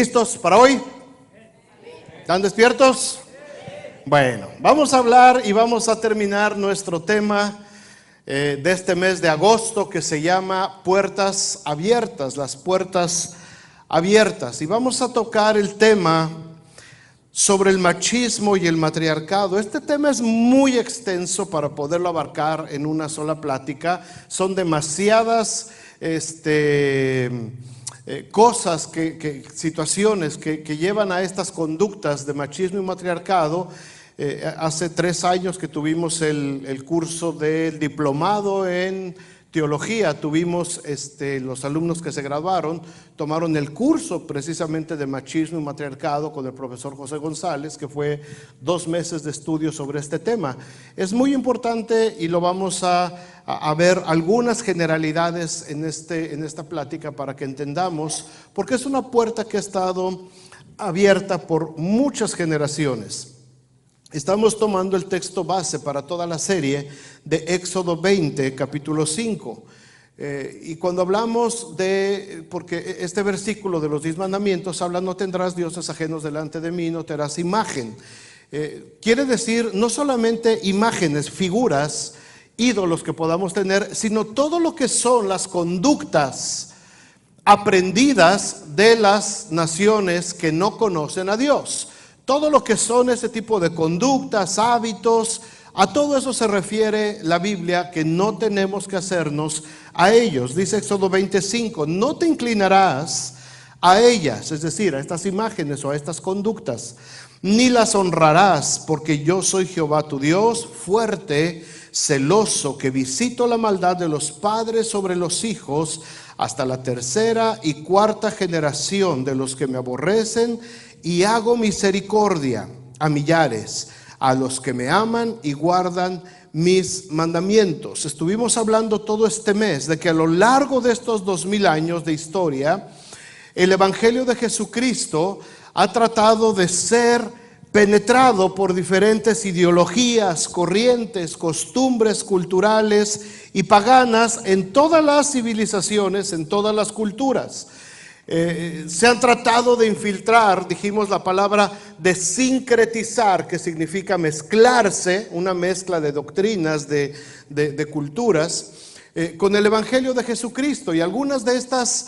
¿Listos para hoy? ¿Están despiertos? Bueno, vamos a hablar y vamos a terminar nuestro tema de este mes de agosto, que se llama Puertas Abiertas, las puertas abiertas. Y vamos a tocar el tema sobre el machismo y el matriarcado. Este tema es muy extenso para poderlo abarcar en una sola plática. Son demasiadas cosas, situaciones que llevan a estas conductas de machismo y matriarcado. Hace 3 años que tuvimos el curso del diplomado en teología, tuvimos los alumnos que se graduaron, tomaron el curso precisamente de machismo y matriarcado con el profesor José González, que fue 2 meses de estudio sobre este tema. Es muy importante y lo vamos a ver algunas generalidades en esta plática para que entendamos, porque es una puerta que ha estado abierta por muchas generaciones. Estamos tomando el texto base para toda la serie de Éxodo 20, capítulo 5. Y cuando hablamos porque este versículo de los 10 mandamientos habla: no tendrás dioses ajenos delante de mí, no te harás imagen. Quiere decir no solamente imágenes, figuras, ídolos que podamos tener, sino todo lo que son las conductas aprendidas de las naciones que no conocen a Dios. Todo lo que son ese tipo de conductas, hábitos, a todo eso se refiere la Biblia, que no tenemos que hacernos a ellos. Dice Éxodo 25, no te inclinarás a ellas, es decir, a estas imágenes o a estas conductas, ni las honrarás, porque yo soy Jehová tu Dios, fuerte, celoso, que visito la maldad de los padres sobre los hijos, hasta la 3ª y 4ª generación de los que me aborrecen, y hago misericordia a millares, a los que me aman y guardan mis mandamientos. Estuvimos hablando todo este mes de que a lo largo de estos 2000 años de historia, el Evangelio de Jesucristo ha tratado de ser penetrado por diferentes ideologías, corrientes, costumbres culturales y paganas en todas las civilizaciones, en todas las culturas. Se han tratado de infiltrar, dijimos la palabra de sincretizar, que significa mezclarse, una mezcla de doctrinas, de culturas, con el Evangelio de Jesucristo. Y algunas de estas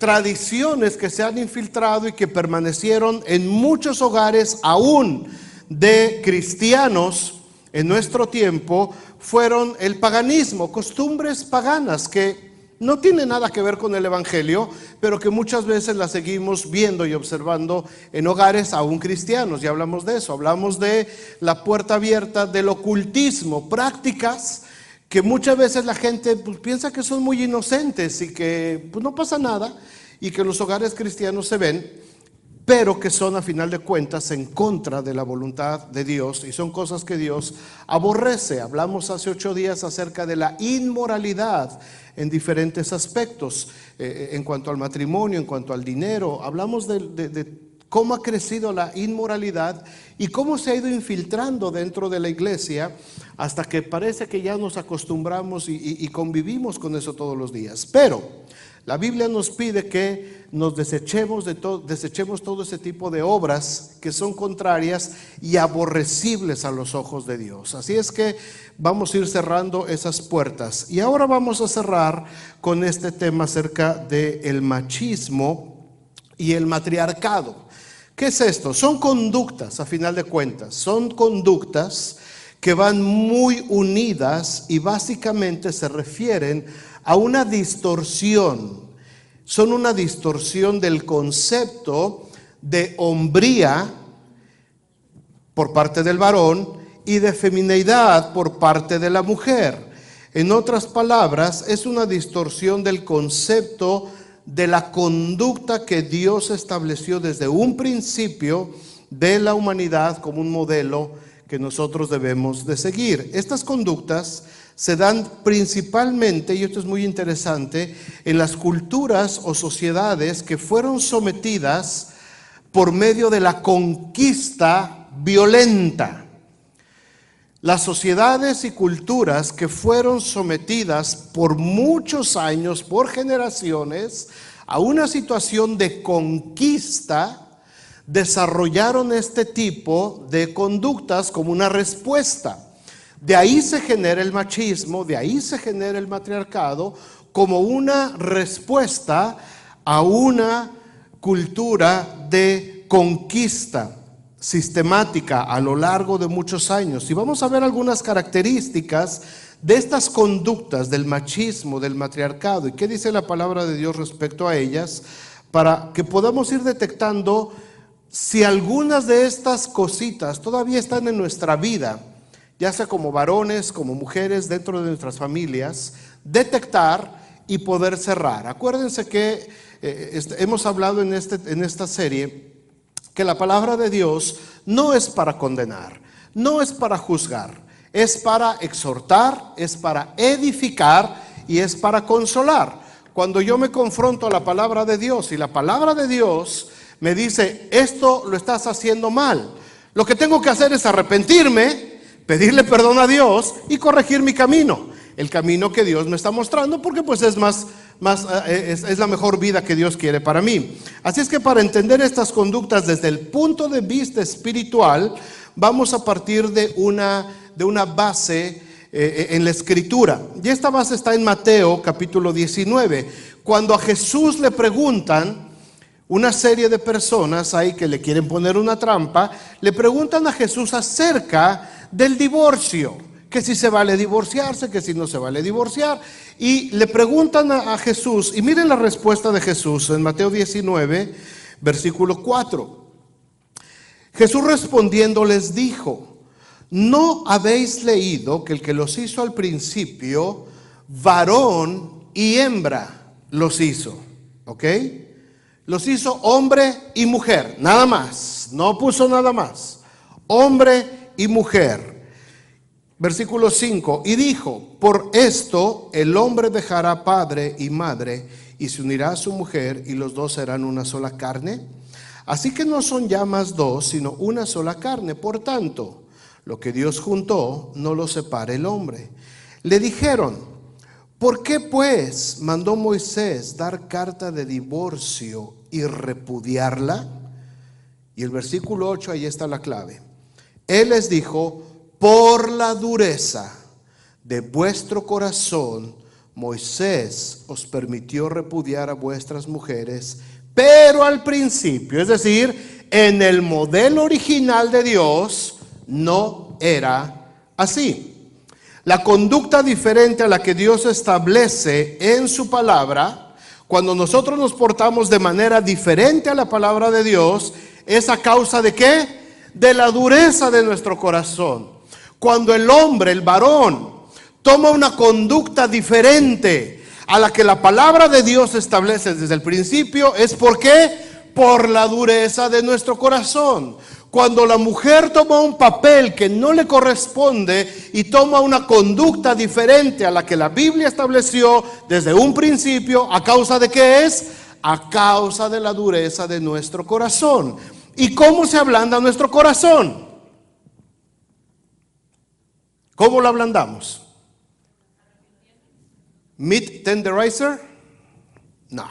tradiciones que se han infiltrado y que permanecieron en muchos hogares aún de cristianos en nuestro tiempo, fueron el paganismo, costumbres paganas que no tiene nada que ver con el Evangelio, pero que muchas veces la seguimos viendo y observando en hogares aún cristianos. Ya hablamos de eso, hablamos de la puerta abierta del ocultismo, prácticas que muchas veces la gente piensa que son muy inocentes y que no pasa nada, y que en los hogares cristianos se ven, pero que son a final de cuentas en contra de la voluntad de Dios, y son cosas que Dios aborrece. Hablamos hace 8 días acerca de la inmoralidad en diferentes aspectos, en cuanto al matrimonio, en cuanto al dinero. Hablamos de cómo ha crecido la inmoralidad y cómo se ha ido infiltrando dentro de la iglesia, hasta que parece que ya nos acostumbramos y convivimos con eso todos los días. Pero la Biblia nos pide que nos desechemos todo ese tipo de obras que son contrarias y aborrecibles a los ojos de Dios. Así es que vamos a ir cerrando esas puertas. Y ahora vamos a cerrar con este tema acerca del machismo y el matriarcado. ¿Qué es esto? Son conductas, a final de cuentas, son conductas que van muy unidas y básicamente se refieren a una distorsión. Son una distorsión del concepto de hombría por parte del varón y de femineidad por parte de la mujer. En otras palabras, es una distorsión del concepto de la conducta que Dios estableció desde un principio de la humanidad como un modelo que nosotros debemos de seguir. Estas conductas se dan principalmente, y esto es muy interesante, en las culturas o sociedades que fueron sometidas por medio de la conquista violenta. Las sociedades y culturas que fueron sometidas por muchos años, por generaciones, a una situación de conquista, desarrollaron este tipo de conductas como una respuesta. De ahí se genera el machismo, de ahí se genera el matriarcado como una respuesta a una cultura de conquista sistemática a lo largo de muchos años. Y vamos a ver algunas características de estas conductas del machismo, del matriarcado, y qué dice la palabra de Dios respecto a ellas, para que podamos ir detectando si algunas de estas cositas todavía están en nuestra vida, ya sea como varones, como mujeres, dentro de nuestras familias, detectar y poder cerrar. Acuérdense que hemos hablado en esta serie que la palabra de Dios no es para condenar, no es para juzgar, es para exhortar, es para edificar y es para consolar. Cuando yo me confronto a la palabra de Dios y la palabra de Dios me dice, esto lo estás haciendo mal, lo que tengo que hacer es arrepentirme, pedirle perdón a Dios y corregir mi camino, el camino que Dios me está mostrando, porque pues es es la mejor vida que Dios quiere para mí. Así es que para entender estas conductas desde el punto de vista espiritual, vamos a partir de una base en la Escritura. Y esta base está en Mateo capítulo 19. Cuando a Jesús le preguntan, una serie de personas ahí que le quieren poner una trampa, le preguntan a Jesús acerca del divorcio, que si se vale divorciarse, que si no se vale divorciar, y le preguntan a Jesús, y miren la respuesta de Jesús en Mateo 19, versículo 4. Jesús respondiendo les dijo, ¿no habéis leído que el que los hizo al principio, varón y hembra los hizo? ¿Ok? Los hizo hombre y mujer, nada más, no puso nada más, hombre y mujer. Versículo 5, y dijo, por esto el hombre dejará padre y madre y se unirá a su mujer y los dos serán una sola carne. Así que no son ya más dos, sino una sola carne. Por tanto, lo que Dios juntó, no lo separe el hombre. Le dijeron, ¿por qué pues mandó Moisés dar carta de divorcio y repudiarla? Y el versículo 8, ahí está la clave. Él les dijo, por la dureza de vuestro corazón, Moisés os permitió repudiar a vuestras mujeres, pero al principio, es decir, en el modelo original de Dios, no era así. La conducta diferente a la que Dios establece en su palabra, cuando nosotros nos portamos de manera diferente a la palabra de Dios, es a causa de ¿qué? De la dureza de nuestro corazón. Cuando el hombre, el varón, toma una conducta diferente a la que la palabra de Dios establece desde el principio, ¿es por qué? Por la dureza de nuestro corazón. Cuando la mujer toma un papel que no le corresponde y toma una conducta diferente a la que la Biblia estableció desde un principio, ¿a causa de qué es? A causa de la dureza de nuestro corazón. ¿Y cómo se ablanda nuestro corazón? ¿Cómo lo ablandamos? ¿Meat tenderizer? No.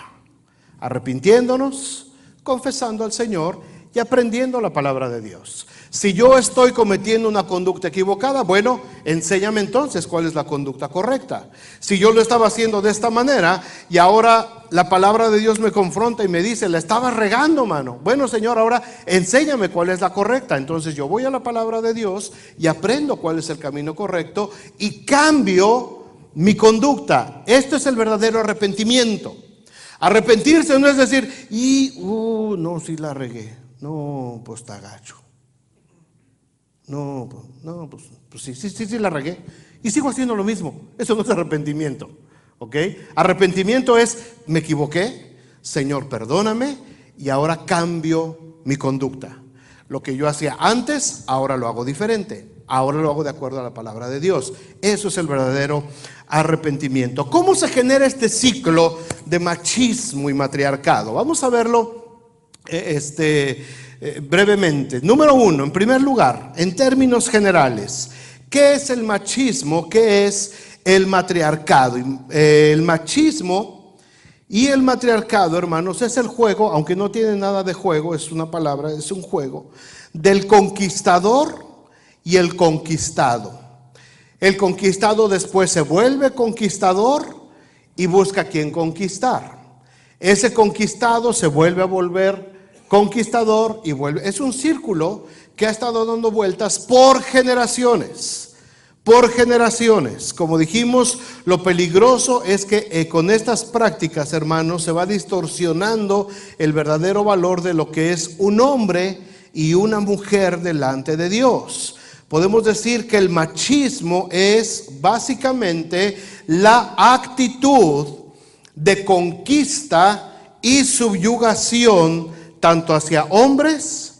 Arrepintiéndonos, confesando al Señor y aprendiendo la palabra de Dios. Si yo estoy cometiendo una conducta equivocada, bueno, enséñame entonces cuál es la conducta correcta. Si yo lo estaba haciendo de esta manera y ahora la palabra de Dios me confronta y me dice, la estaba regando, mano. Bueno, Señor, ahora enséñame cuál es la correcta. Entonces yo voy a la palabra de Dios y aprendo cuál es el camino correcto y cambio mi conducta. Esto es el verdadero arrepentimiento. Arrepentirse no es decir, no, sí la regué. No, pues está gacho. No, pues sí la regué. Y sigo haciendo lo mismo. Eso no es arrepentimiento. ¿Ok? Arrepentimiento es, me equivoqué, Señor, perdóname, y ahora cambio mi conducta. Lo que yo hacía antes, ahora lo hago diferente. Ahora lo hago de acuerdo a la palabra de Dios. Eso es el verdadero arrepentimiento. ¿Cómo se genera este ciclo de machismo y matriarcado? Vamos a verlo brevemente. Número uno, en primer lugar, en términos generales, ¿qué es el machismo? ¿Qué es el matriarcado? El machismo Y el matriarcado, hermanos, es el juego, aunque no tiene nada de juego, es una palabra, es un juego, del conquistador y el conquistado. El conquistado después se vuelve conquistador y busca a quien conquistar. Ese conquistado se vuelve a volver conquistador y vuelve. Es un círculo que ha estado dando vueltas por generaciones. Por generaciones. Como dijimos, lo peligroso es que con estas prácticas, hermanos, se va distorsionando el verdadero valor de lo que es un hombre y una mujer delante de Dios. Podemos decir que el machismo es básicamente la actitud de conquista y subyugación tanto hacia hombres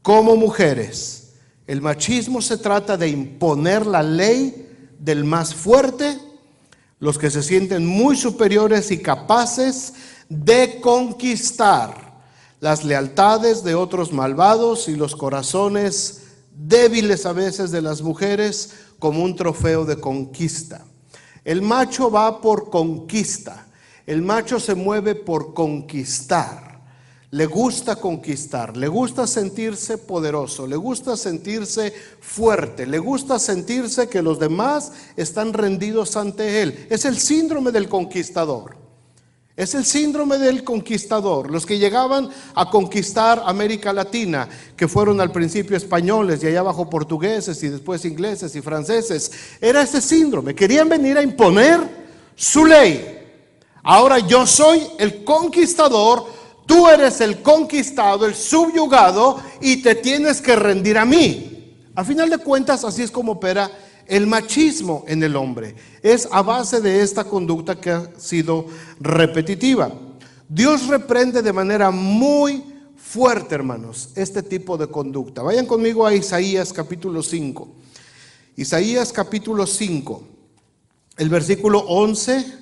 como mujeres. El machismo se trata de imponer la ley del más fuerte, los que se sienten muy superiores y capaces de conquistar las lealtades de otros malvados y los corazones débiles a veces de las mujeres como un trofeo de conquista. El macho va por conquista. El macho se mueve por conquistar. Le gusta conquistar, le gusta sentirse poderoso, le gusta sentirse fuerte, le gusta sentirse que los demás están rendidos ante él. Es el síndrome del conquistador. Es el síndrome del conquistador. Los que llegaban a conquistar América Latina, que fueron al principio españoles y allá abajo portugueses y después ingleses y franceses, era ese síndrome. Querían venir a imponer su ley. Ahora yo soy el conquistador, tú eres el conquistado, el subyugado, y te tienes que rendir a mí. A final de cuentas, así es como opera el machismo en el hombre. Es a base de esta conducta que ha sido repetitiva. Dios reprende de manera muy fuerte, hermanos, este tipo de conducta. Vayan conmigo a Isaías capítulo 5. Isaías capítulo 5, el versículo 11.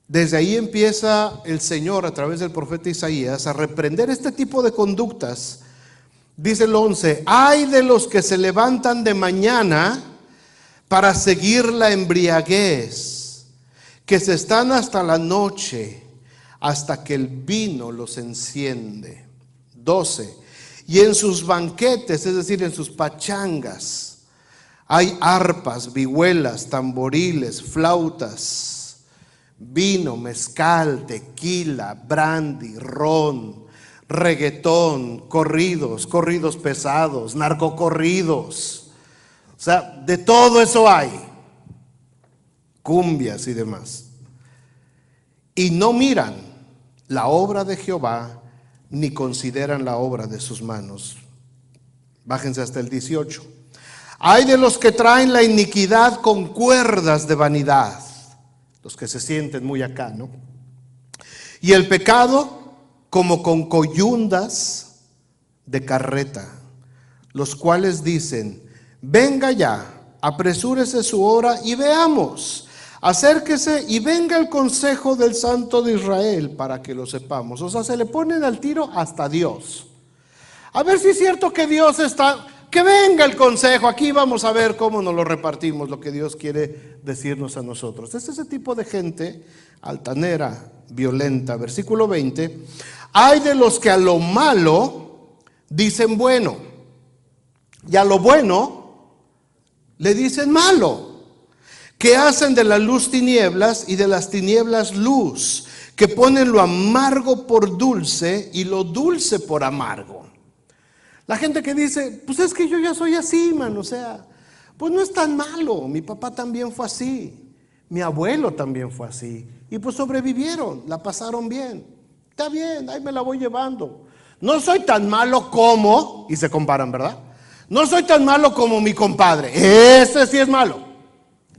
Desde ahí empieza el Señor a través del profeta Isaías a reprender este tipo de conductas. Dice el 11, ay de los que se levantan de mañana para seguir la embriaguez, que se están hasta la noche, hasta que el vino los enciende. 12, y en sus banquetes, es decir, en sus pachangas, hay arpas, vihuelas, tamboriles, flautas, vino, mezcal, tequila, brandy, ron, reggaetón, corridos pesados, narcocorridos. O sea, de todo eso hay. Cumbias y demás. Y no miran la obra de Jehová, ni consideran la obra de sus manos. Bájense hasta el 18. Hay de los que traen la iniquidad con cuerdas de vanidad. Los que se sienten muy acá, ¿no? Y el pecado como con coyundas de carreta, los cuales dicen, venga ya, apresúrese su hora y veamos, acérquese y venga el consejo del Santo de Israel para que lo sepamos. O sea, se le ponen al tiro hasta Dios. A ver si es cierto que Dios está, que venga el consejo, aquí vamos a ver cómo nos lo repartimos, lo que Dios quiere decirnos a nosotros. Es ese tipo de gente altanera, violenta. Versículo 20, hay de los que a lo malo dicen bueno, y a lo bueno le dicen malo, que hacen de la luz tinieblas y de las tinieblas luz, que ponen lo amargo por dulce y lo dulce por amargo. La gente que dice, pues es que yo ya soy así, man, o sea, pues no es tan malo, mi papá también fue así, mi abuelo también fue así, y pues sobrevivieron, la pasaron bien, está bien, ahí me la voy llevando. No soy tan malo como, y se comparan, ¿verdad? No soy tan malo como mi compadre, ese sí es malo,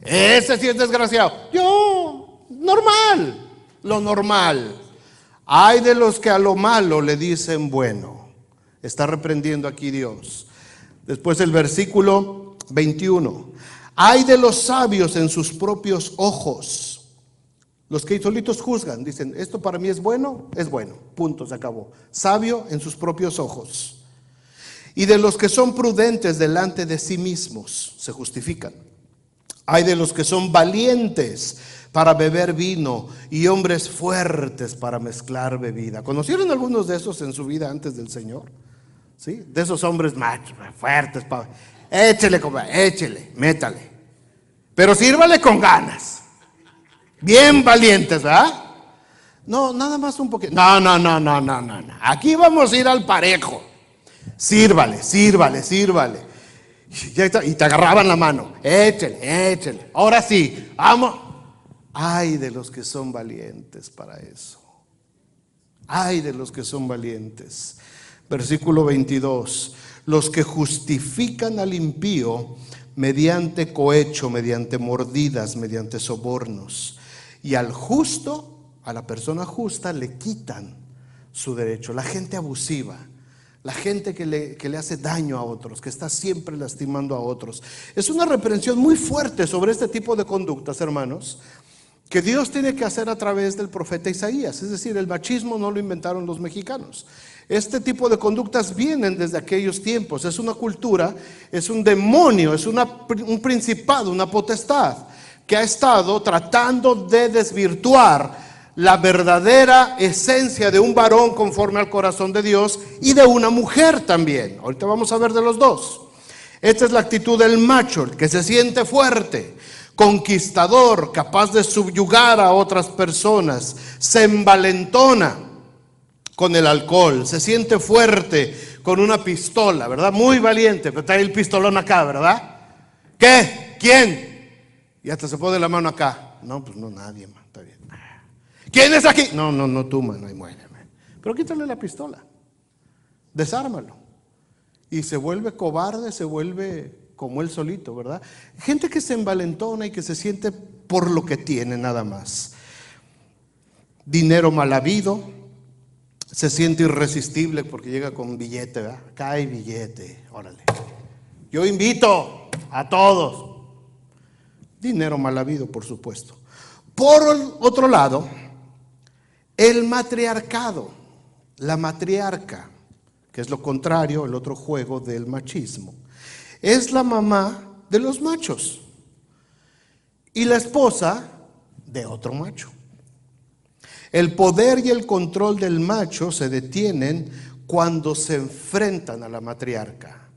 ese sí es desgraciado, yo, normal, lo normal. Hay de los que a lo malo le dicen bueno. Está reprendiendo aquí Dios. Después el versículo 21. Hay de los sabios en sus propios ojos. Los que solitos juzgan, dicen, esto para mí es bueno, punto, se acabó. Sabio en sus propios ojos. Y de los que son prudentes delante de sí mismos, se justifican. Hay de los que son valientes, para beber vino y hombres fuertes para mezclar bebida. ¿Conocieron algunos de esos en su vida antes del Señor? ¿Sí? De esos hombres machos, fuertes, échele, compadre, échele, métale. Pero sírvale con ganas. Bien valientes, ¿verdad? No, nada más un poquito. No. Aquí vamos a ir al parejo. Sírvale. Y te agarraban la mano. Échele. Ahora sí, vamos. Ay de los que son valientes para eso. Ay de los que son valientes. Versículo 22. Los que justifican al impío mediante cohecho, mediante mordidas, mediante sobornos. Y al justo, a la persona justa, le quitan su derecho. La gente abusiva, la gente que le hace daño a otros, que está siempre lastimando a otros. Es una reprensión muy fuerte sobre este tipo de conductas, hermanos, que Dios tiene que hacer a través del profeta Isaías. Es decir, el machismo no lo inventaron los mexicanos. Este tipo de conductas vienen desde aquellos tiempos. Es una cultura, es un demonio, es un principado, una potestad que ha estado tratando de desvirtuar la verdadera esencia de un varón conforme al corazón de Dios y de una mujer también. Ahorita vamos a ver de los dos. Esta es la actitud del macho, el que se siente fuerte, conquistador, capaz de subyugar a otras personas, se envalentona con el alcohol, se siente fuerte con una pistola, ¿verdad? Muy valiente, pero trae el pistolón acá, ¿verdad? ¿Qué? ¿Quién? Y hasta se pone la mano acá. No, pues no, nadie, man, está bien. ¿Quién es aquí? No, tú, man, ahí muéreme. Pero quítale la pistola, desármalo. Y se vuelve cobarde, se vuelve como él solito, ¿verdad? Gente que se envalentona y que se siente por lo que tiene nada más. Dinero mal habido, se siente irresistible porque llega con billete, ¿verdad? Acá hay billete, órale. Yo invito a todos. Dinero mal habido, por supuesto. Por otro lado, el matriarcado, la matriarca, que es lo contrario, el otro juego del machismo, es la mamá de los machos y la esposa de otro macho. El poder y el control del macho se detienen cuando se enfrentan a la matriarca.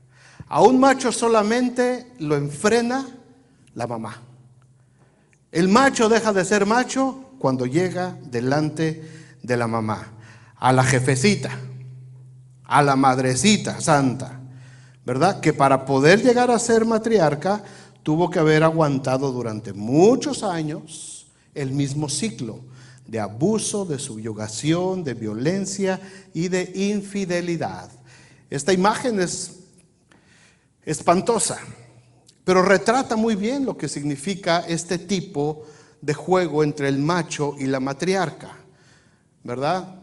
A un macho solamente lo enfrena la mamá. El macho deja de ser macho cuando llega delante de la mamá, a la jefecita, a la madrecita santa, ¿verdad? Que para poder llegar a ser matriarca tuvo que haber aguantado durante muchos años el mismo ciclo de abuso, de subyugación, de violencia y de infidelidad. Esta imagen es espantosa, pero retrata muy bien lo que significa este tipo de juego entre el macho y la matriarca, ¿verdad?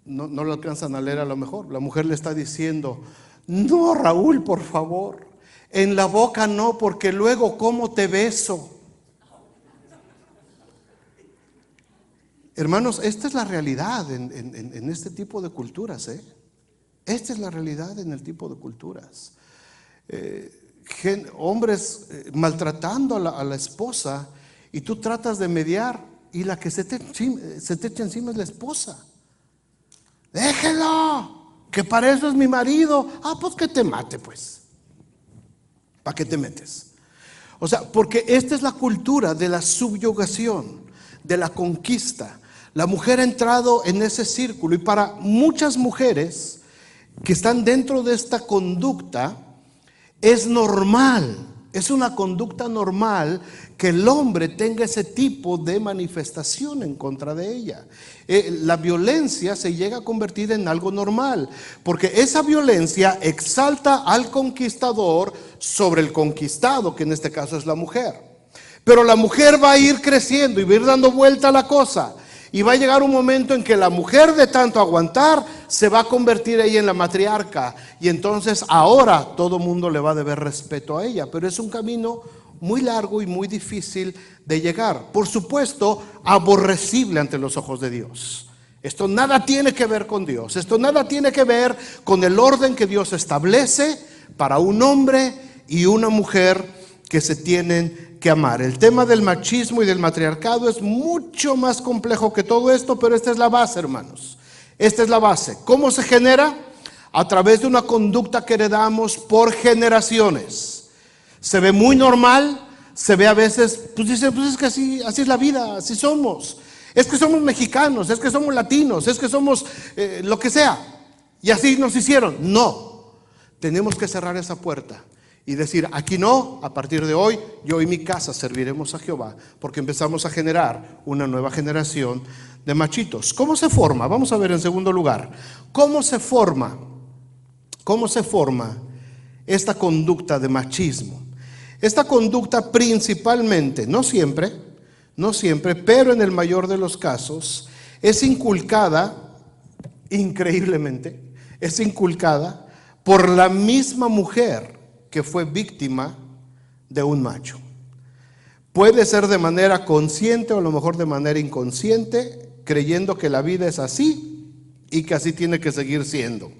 No lo alcanzan a leer a lo mejor. La mujer le está diciendo: no, Raúl, por favor, en la boca no, porque luego ¿cómo te beso? Hermanos, esta es la realidad en este tipo de culturas, ¿eh? Esta es la realidad en el tipo de culturas. Hombres maltratando a la esposa, y tú tratas de mediar y la que se te echa encima es la esposa. Déjelo, que para eso es mi marido. Pues que te mate, pues. ¿Para qué te metes? O sea, porque esta es la cultura de la subyugación, de la conquista. La mujer ha entrado en ese círculo, y para muchas mujeres que están dentro de esta conducta, es normal, es una conducta normal que el hombre tenga ese tipo de manifestación en contra de ella. La violencia se llega a convertir en algo normal, porque esa violencia exalta al conquistador sobre el conquistado, que en este caso es la mujer. Pero la mujer va a ir creciendo y va a ir dando vuelta a la cosa. Y va a llegar un momento en que la mujer, de tanto aguantar, se va a convertir ella en la matriarca. Y entonces ahora todo mundo le va a deber respeto a ella. Pero es un camino muy largo y muy difícil de llegar. Por supuesto, aborrecible ante los ojos de Dios. Esto nada tiene que ver con Dios. Esto nada tiene que ver con el orden que Dios establece para un hombre y una mujer que se tienen que amar. El tema del machismo y del matriarcado es mucho más complejo que todo esto, pero esta es la base, hermanos. Esta es la base. ¿Cómo se genera? A través de una conducta que heredamos por generaciones. Se ve muy normal, se ve a veces, pues dice, pues es que así es la vida, así somos. Es que somos mexicanos, es que somos latinos, es que somos lo que sea. Y así nos hicieron. No, tenemos que cerrar esa puerta y decir, aquí no, a partir de hoy, yo y mi casa serviremos a Jehová, porque empezamos a generar una nueva generación de machitos. ¿Cómo se forma? Vamos a ver en segundo lugar, ¿cómo se forma esta conducta de machismo? Esta conducta principalmente, no siempre, pero en el mayor de los casos, es inculcada, increíblemente, es inculcada por la misma mujer que fue víctima de un macho. Puede ser de manera consciente o a lo mejor de manera inconsciente, creyendo que la vida es así y que así tiene que seguir siendo.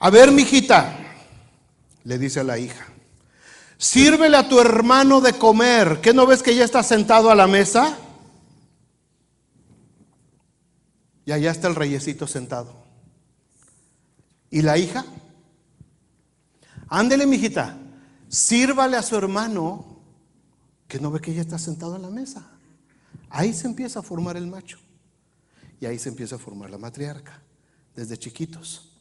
A ver, mijita, le dice a la hija, sírvele a tu hermano de comer. ¿Qué no ves que ya está sentado a la mesa? Y allá está el reyecito sentado. ¿Y la hija? Ándele, mijita, sírvale a su hermano, que no ve que ya está sentado a la mesa. Ahí se empieza a formar el macho. Y ahí se empieza a formar la matriarca, desde chiquitos.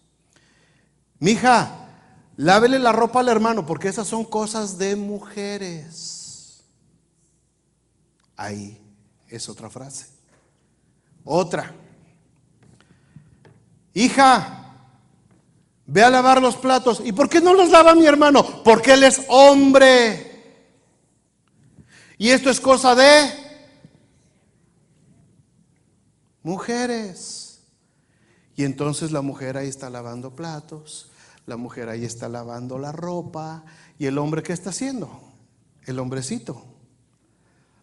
Mija, lávele la ropa al hermano, porque esas son cosas de mujeres. Ahí es otra frase. Otra. Hija, ve a lavar los platos. ¿Y por qué no los lava mi hermano? Porque él es hombre. Y esto es cosa de mujeres. Y entonces la mujer ahí está lavando platos, la mujer ahí está lavando la ropa. ¿Y el hombre qué está haciendo? El hombrecito,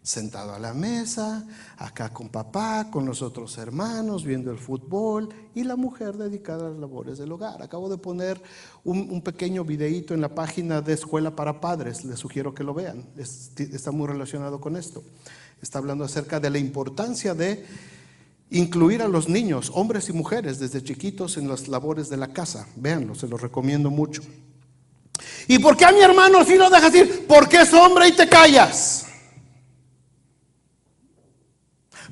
sentado a la mesa, acá con papá, con los otros hermanos, viendo el fútbol, y la mujer dedicada a las labores del hogar. Acabo de poner un pequeño videíto en la página de Escuela para Padres, les sugiero que lo vean, está muy relacionado con esto. Está hablando acerca de la importancia de incluir a los niños, hombres y mujeres, desde chiquitos en las labores de la casa. Véanlo, se los recomiendo mucho. ¿Y por qué a mi hermano sí lo dejas ir? Porque es hombre y te callas.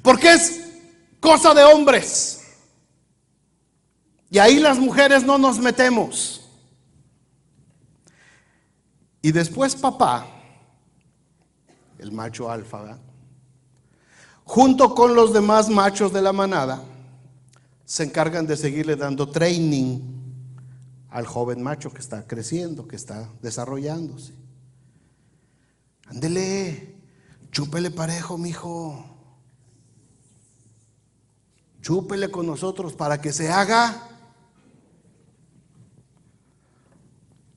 Porque es cosa de hombres. Y ahí las mujeres no nos metemos. Y después papá, el macho alfa, ¿verdad?, junto con los demás machos de la manada, se encargan de seguirle dando training al joven macho que está creciendo, que está desarrollándose. Ándele, chúpele parejo, mijo. Chúpele con nosotros para que se haga.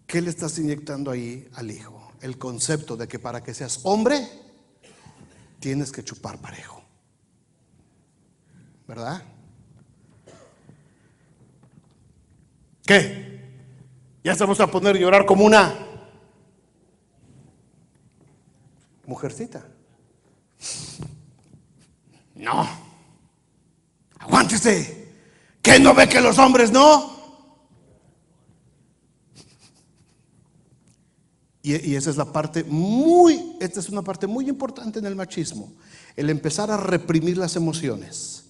¿Qué le estás inyectando ahí al hijo? El concepto de que para que seas hombre tienes que chupar parejo, ¿verdad? ¿Qué? ¿Ya se vamos a poner a llorar como una mujercita? No. Aguántese. ¿Qué no ve que los hombres no? Y esa es la parte esta es una parte muy importante en el machismo, el empezar a reprimir las emociones.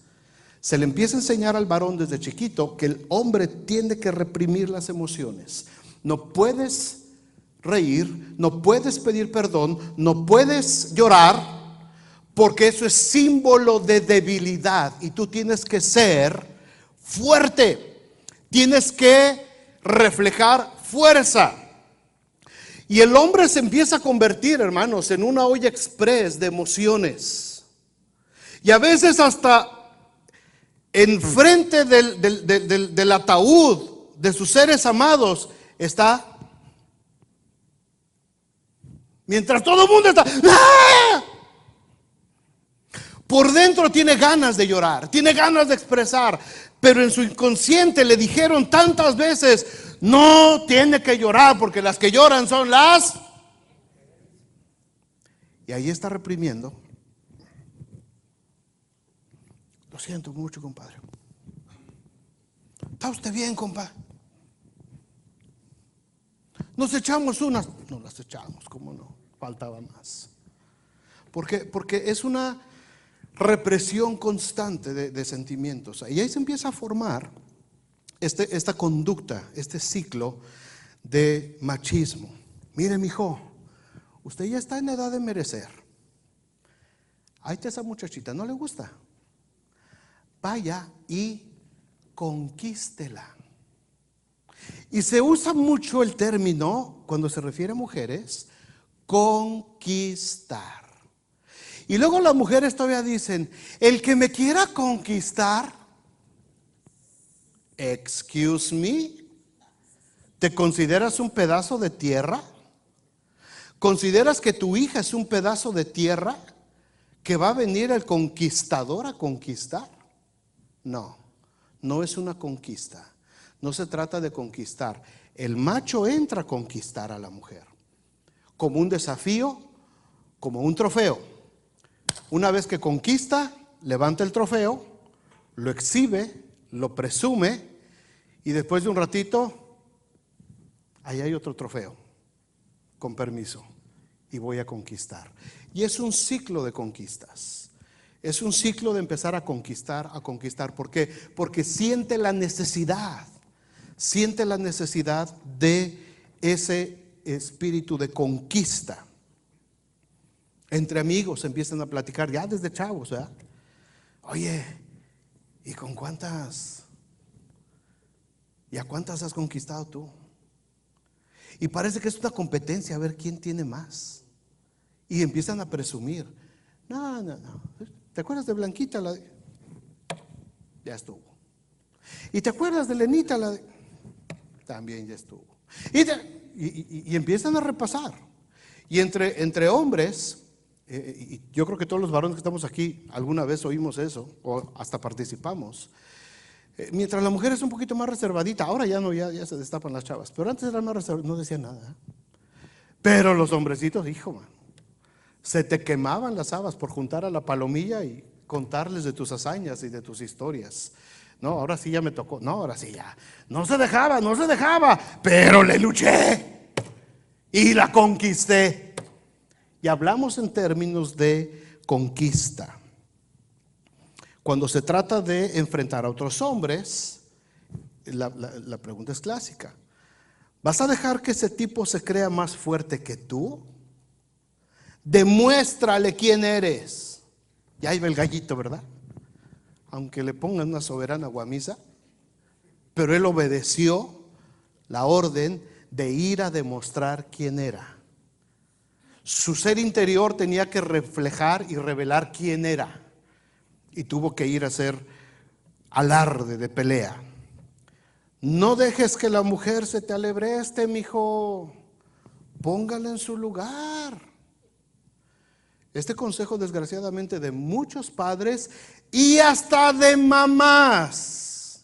Se le empieza a enseñar al varón desde chiquito que el hombre tiene que reprimir las emociones. No puedes reír, no puedes pedir perdón, no puedes llorar, porque eso es símbolo de debilidad y tú tienes que ser fuerte, tienes que reflejar fuerza. Y el hombre se empieza a convertir, hermanos, en una olla express de emociones. Y a veces hasta enfrente del ataúd de sus seres amados está, mientras todo el mundo está, ¡ah!, Por dentro tiene ganas de llorar, tiene ganas de expresar, pero en su inconsciente le dijeron tantas veces: no tiene que llorar porque las que lloran son las... Y ahí está reprimiendo. Lo siento mucho, compadre. ¿Está usted bien, compadre? Nos echamos unas. No las echamos, ¿cómo no? Faltaba más. Porque es una represión constante de sentimientos. Y ahí se empieza a formar esta conducta, este ciclo de machismo. Mire, mijo, usted ya está en edad de merecer. Ahí está esa muchachita, ¿no le gusta? Vaya y conquístela. Y se usa mucho el término, cuando se refiere a mujeres, conquistar. Y luego las mujeres todavía dicen: el que me quiera conquistar, excuse me, ¿te consideras un pedazo de tierra? ¿Consideras que tu hija es un pedazo de tierra que va a venir el conquistador a conquistar? No, no es una conquista. No se trata de conquistar. El macho entra a conquistar a la mujer como un desafío, como un trofeo. Una vez que conquista, levanta el trofeo, lo exhibe, lo presume, y después de un ratito, ahí hay otro trofeo, con permiso, y voy a conquistar. Y es un ciclo de conquistas. Es un ciclo de empezar a conquistar, a conquistar. ¿Por qué? Porque siente la necesidad de ese espíritu de conquista. Entre amigos empiezan a platicar ya desde chavos, ¿verdad? Oye, ¿y con cuántas? ¿Y a cuántas has conquistado tú? Y parece que es una competencia a ver quién tiene más. Y empiezan a presumir. No. ¿Te acuerdas de Blanquita? Ya estuvo. ¿Y te acuerdas de Lenita? También ya estuvo. Y empiezan a repasar. Y entre hombres, y yo creo que todos los varones que estamos aquí alguna vez oímos eso, o hasta participamos. Mientras la mujer es un poquito más reservadita, ahora ya no, ya se destapan las chavas, pero antes era más reservadita, no decía nada. Pero los hombrecitos, hijo, man, se te quemaban las habas por juntar a la palomilla y contarles de tus hazañas y de tus historias. No, ahora sí ya me tocó. No, ahora sí ya. No se dejaba, pero le luché y la conquisté. Y hablamos en términos de conquista. Cuando se trata de enfrentar a otros hombres, la pregunta es clásica. ¿Vas a dejar que ese tipo se crea más fuerte que tú? Demuéstrale quién eres. Ya iba el gallito, ¿verdad? Aunque le pongan una soberana guamisa, pero él obedeció la orden de ir a demostrar quién era. Su ser interior tenía que reflejar y revelar quién era, y tuvo que ir a hacer alarde de pelea. No dejes que la mujer se te alebreste, mijo. Póngala en su lugar. Este consejo, desgraciadamente, de muchos padres y hasta de mamás.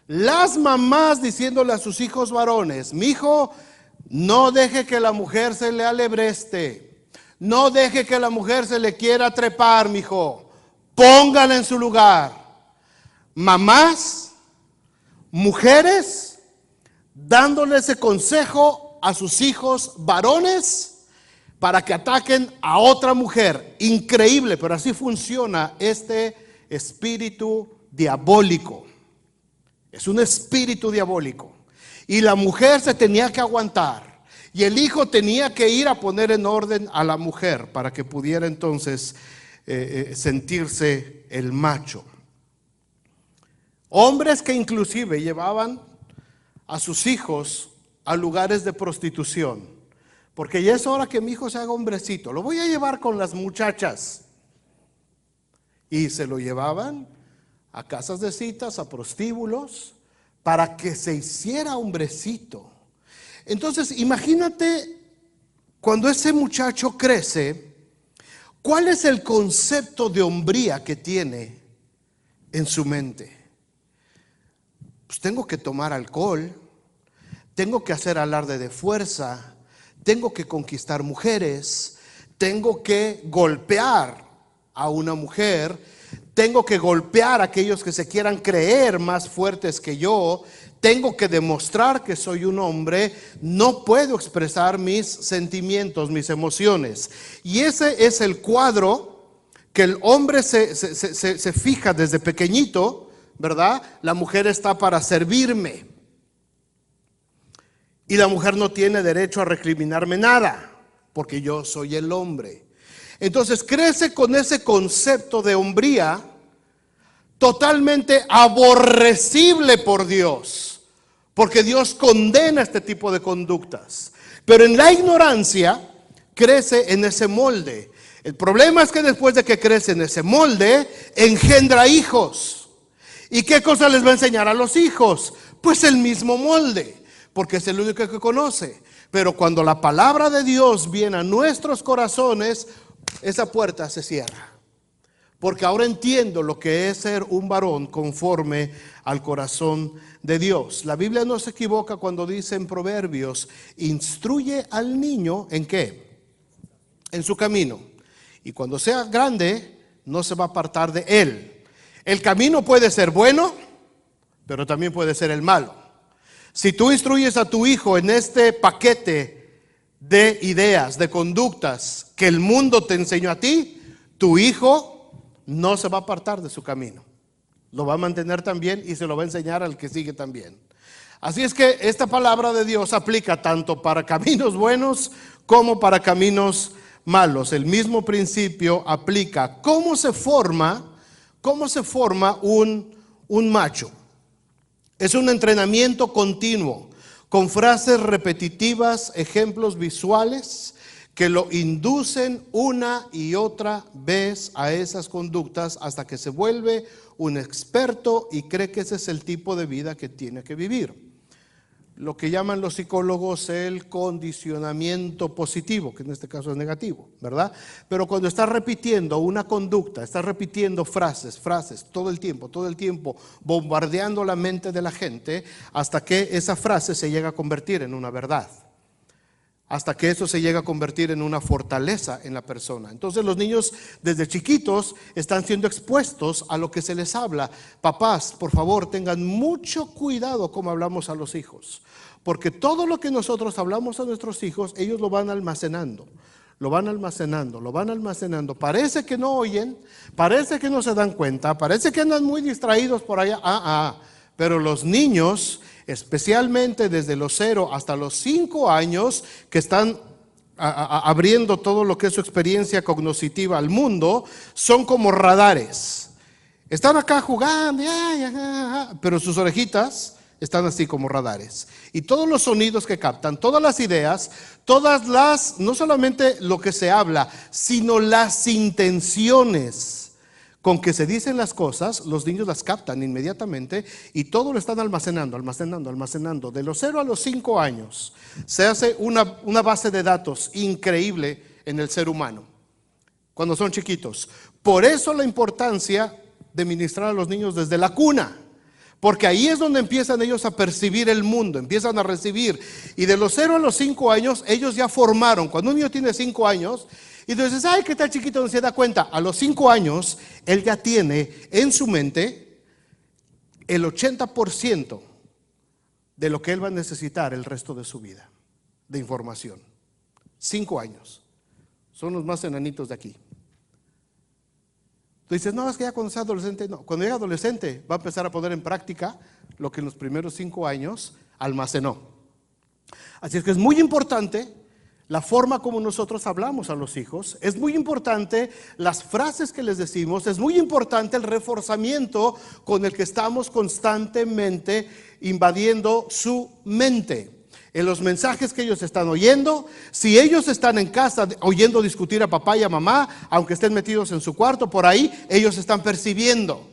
Las mamás diciéndole a sus hijos varones: mi hijo, no deje que la mujer se le alebreste. No deje que la mujer se le quiera trepar, mi hijo. Póngala en su lugar. Mamás, mujeres, dándole ese consejo a sus hijos varones para que ataquen a otra mujer. Increíble, pero así funciona este espíritu diabólico. Es un espíritu diabólico. Y la mujer se tenía que aguantar. Y el hijo tenía que ir a poner en orden a la mujer para que pudiera entonces sentirse el macho. Hombres que inclusive llevaban a sus hijos a lugares de prostitución. Porque ya es hora que mi hijo se haga hombrecito. Lo voy a llevar con las muchachas. Y se lo llevaban a casas de citas, a prostíbulos, para que se hiciera hombrecito. Entonces, imagínate cuando ese muchacho crece, ¿Cuál es el concepto de hombría que tiene en su mente? Pues tengo que tomar alcohol, tengo que hacer alarde de fuerza, tengo que conquistar mujeres, tengo que golpear a una mujer, tengo que golpear a aquellos que se quieran creer más fuertes que yo, tengo que demostrar que soy un hombre, no puedo expresar mis sentimientos, mis emociones. Y ese es el cuadro que el hombre se fija desde pequeñito, ¿verdad? La mujer está para servirme. Y la mujer no tiene derecho a recriminarme nada, porque yo soy el hombre. Entonces crece con ese concepto de hombría totalmente aborrecible por Dios, porque Dios condena este tipo de conductas. Pero en la ignorancia crece en ese molde. El problema es que después de que crece en ese molde, engendra hijos. ¿Y qué cosa les va a enseñar a los hijos? Pues el mismo molde, porque es el único que conoce. Pero cuando la palabra de Dios viene a nuestros corazones, esa puerta se cierra. Porque ahora entiendo lo que es ser un varón conforme al corazón de Dios. La Biblia no se equivoca cuando dice en Proverbios, instruye al niño ¿en qué? En su camino. Y cuando sea grande, no se va a apartar de él. El camino puede ser bueno, pero también puede ser el malo. Si tú instruyes a tu hijo en este paquete de ideas, de conductas que el mundo te enseñó a ti, tu hijo no se va a apartar de su camino. Lo va a mantener también y se lo va a enseñar al que sigue también. Así es que esta palabra de Dios aplica tanto para caminos buenos como para caminos malos. El mismo principio aplica. ¿Cómo se forma un macho? Es un entrenamiento continuo, con frases repetitivas, ejemplos visuales que lo inducen una y otra vez a esas conductas hasta que se vuelve un experto y cree que ese es el tipo de vida que tiene que vivir. Lo que llaman los psicólogos el condicionamiento positivo, que en este caso es negativo, ¿verdad? Pero cuando estás repitiendo una conducta, estás repitiendo frases todo el tiempo, bombardeando la mente de la gente hasta que esa frase se llega a convertir en una verdad. Hasta que eso se llega a convertir en una fortaleza en la persona. Entonces los niños desde chiquitos están siendo expuestos a lo que se les habla. Papás, por favor, tengan mucho cuidado cómo hablamos a los hijos, porque todo lo que nosotros hablamos a nuestros hijos, ellos lo van almacenando. Lo van almacenando. Parece que no oyen, parece que no se dan cuenta, parece que andan muy distraídos por allá. Pero los niños, especialmente desde los 0 hasta los 5 años, que están abriendo todo lo que es su experiencia cognitiva al mundo, son como radares. Están acá jugando, pero sus orejitas están así como radares. Y todos los sonidos que captan, todas las ideas, no solamente lo que se habla, sino las intenciones con que se dicen las cosas, los niños las captan inmediatamente y todo lo están almacenando. De los 0 a los 5 años se hace una base de datos increíble en el ser humano, cuando son chiquitos. Por eso la importancia de ministrar a los niños desde la cuna, porque ahí es donde empiezan ellos a percibir el mundo, empiezan a recibir. Y de los 0 a los 5 años, ellos ya formaron. Cuando un niño tiene 5 años, y entonces, ay, ¿qué tal chiquito? No se da cuenta. A los 5 años, él ya tiene en su mente el 80% de lo que él va a necesitar el resto de su vida, de información. 5 años. Son los más enanitos de aquí. Tú dices, no, es que ya cuando sea adolescente, no. Cuando llegue adolescente va a empezar a poner en práctica lo que en los primeros 5 años almacenó. Así es que es muy importante la forma como nosotros hablamos a los hijos, es muy importante las frases que les decimos, es muy importante el reforzamiento con el que estamos constantemente invadiendo su mente. En los mensajes que ellos están oyendo, si ellos están en casa oyendo discutir a papá y a mamá, aunque estén metidos en su cuarto por ahí, ellos están percibiendo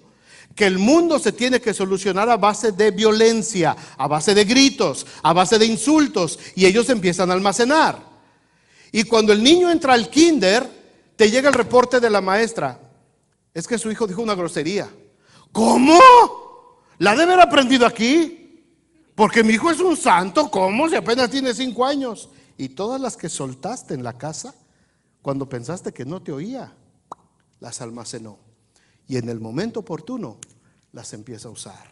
que el mundo se tiene que solucionar a base de violencia, a base de gritos, a base de insultos, y ellos empiezan a almacenar. Y cuando el niño entra al kinder, te llega el reporte de la maestra. Es que su hijo dijo una grosería. ¿Cómo? ¿La debe haber aprendido aquí? Porque mi hijo es un santo. ¿Cómo? Si apenas tiene 5 años. Y todas las que soltaste en la casa, cuando pensaste que no te oía, las almacenó. Y en el momento oportuno, las empieza a usar.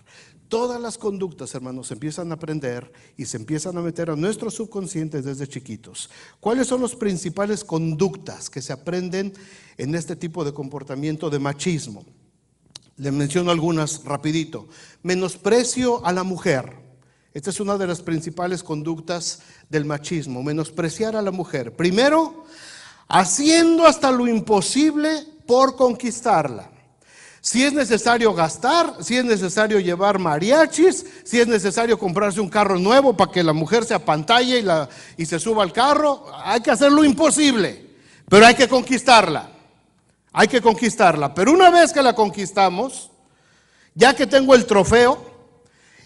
Todas las conductas, hermanos, se empiezan a aprender y se empiezan a meter a nuestros subconscientes desde chiquitos. ¿Cuáles son las principales conductas que se aprenden en este tipo de comportamiento de machismo? Les menciono algunas rapidito. Menosprecio a la mujer. Esta es una de las principales conductas del machismo, menospreciar a la mujer. Primero, haciendo hasta lo imposible por conquistarla. Si es necesario gastar, si es necesario llevar mariachis, si es necesario comprarse un carro nuevo para que la mujer se apantalle y se suba al carro, hay que hacer lo imposible, pero hay que conquistarla. Hay que conquistarla. Pero una vez que la conquistamos, ya que tengo el trofeo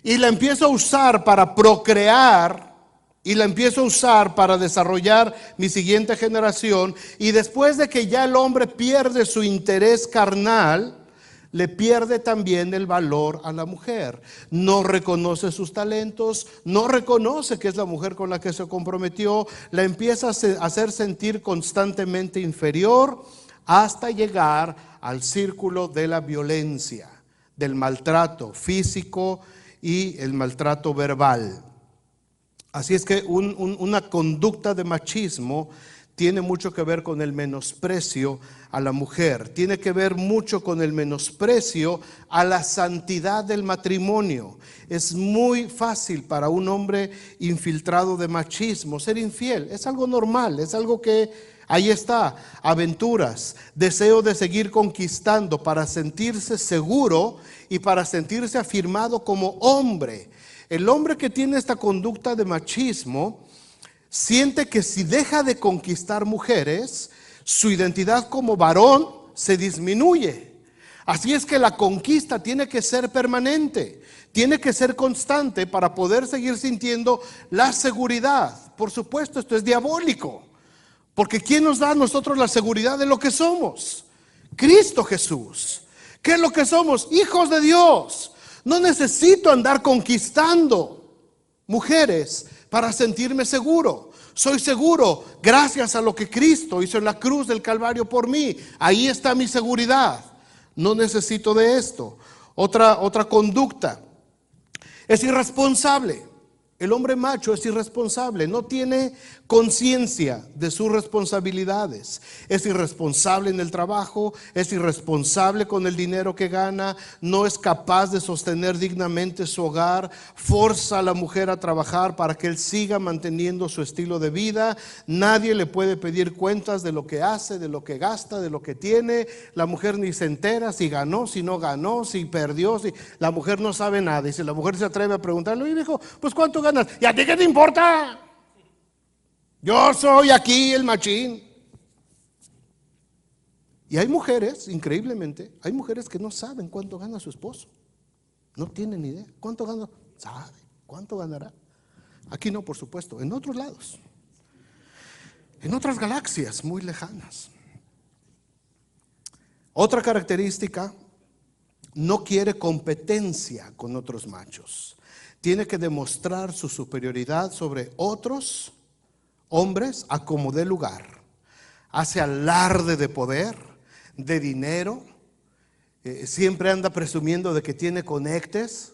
y la empiezo a usar para procrear y la empiezo a usar para desarrollar mi siguiente generación, y después de que ya el hombre pierde su interés carnal, le pierde también el valor a la mujer. No reconoce sus talentos, no reconoce que es la mujer con la que se comprometió, la empieza a hacer sentir constantemente inferior hasta llegar al círculo de la violencia, del maltrato físico y el maltrato verbal. Así es que una conducta de machismo tiene mucho que ver con el menosprecio a la mujer, tiene que ver mucho con el menosprecio a la santidad del matrimonio. Es muy fácil para un hombre infiltrado de machismo ser infiel, es algo normal, es algo que ahí está, aventuras, deseo de seguir conquistando para sentirse seguro y para sentirse afirmado como hombre. El hombre que tiene esta conducta de machismo siente que si deja de conquistar mujeres, su identidad como varón se disminuye. Así es que la conquista tiene que ser permanente, tiene que ser constante para poder seguir sintiendo la seguridad. Por supuesto, esto es diabólico, porque ¿quién nos da a nosotros la seguridad de lo que somos? Cristo Jesús. ¿Qué es lo que somos? Hijos de Dios. No necesito andar conquistando mujeres para sentirme seguro. Soy seguro gracias a lo que Cristo hizo en la cruz del Calvario por mí. Ahí está mi seguridad. No necesito de esto. Otra conducta. Es irresponsable. El hombre macho es irresponsable, no tiene conciencia de sus responsabilidades. Es irresponsable en el trabajo, es irresponsable con el dinero que gana, no es capaz de sostener dignamente su hogar, forza a la mujer a trabajar para que él siga manteniendo su estilo de vida. Nadie le puede pedir cuentas de lo que hace, de lo que gasta, de lo que tiene. La mujer ni se entera si ganó, si no ganó, si perdió. La mujer no sabe nada. Y si la mujer se atreve a preguntarle, oye, viejo, pues ¿cuánto ganas? ¿Y a ti qué te importa? Yo soy aquí el machín. Y hay mujeres, increíblemente, hay mujeres que no saben cuánto gana su esposo. No tienen ni idea. ¿Cuánto gana? ¿Sabe cuánto ganará? Aquí no, por supuesto, en otros lados. En otras galaxias muy lejanas. Otra característica, no quiere competencia con otros machos. Tiene que demostrar su superioridad sobre otros hombres a como dé lugar. Hace alarde de poder, de dinero. Siempre anda presumiendo de que tiene conectes.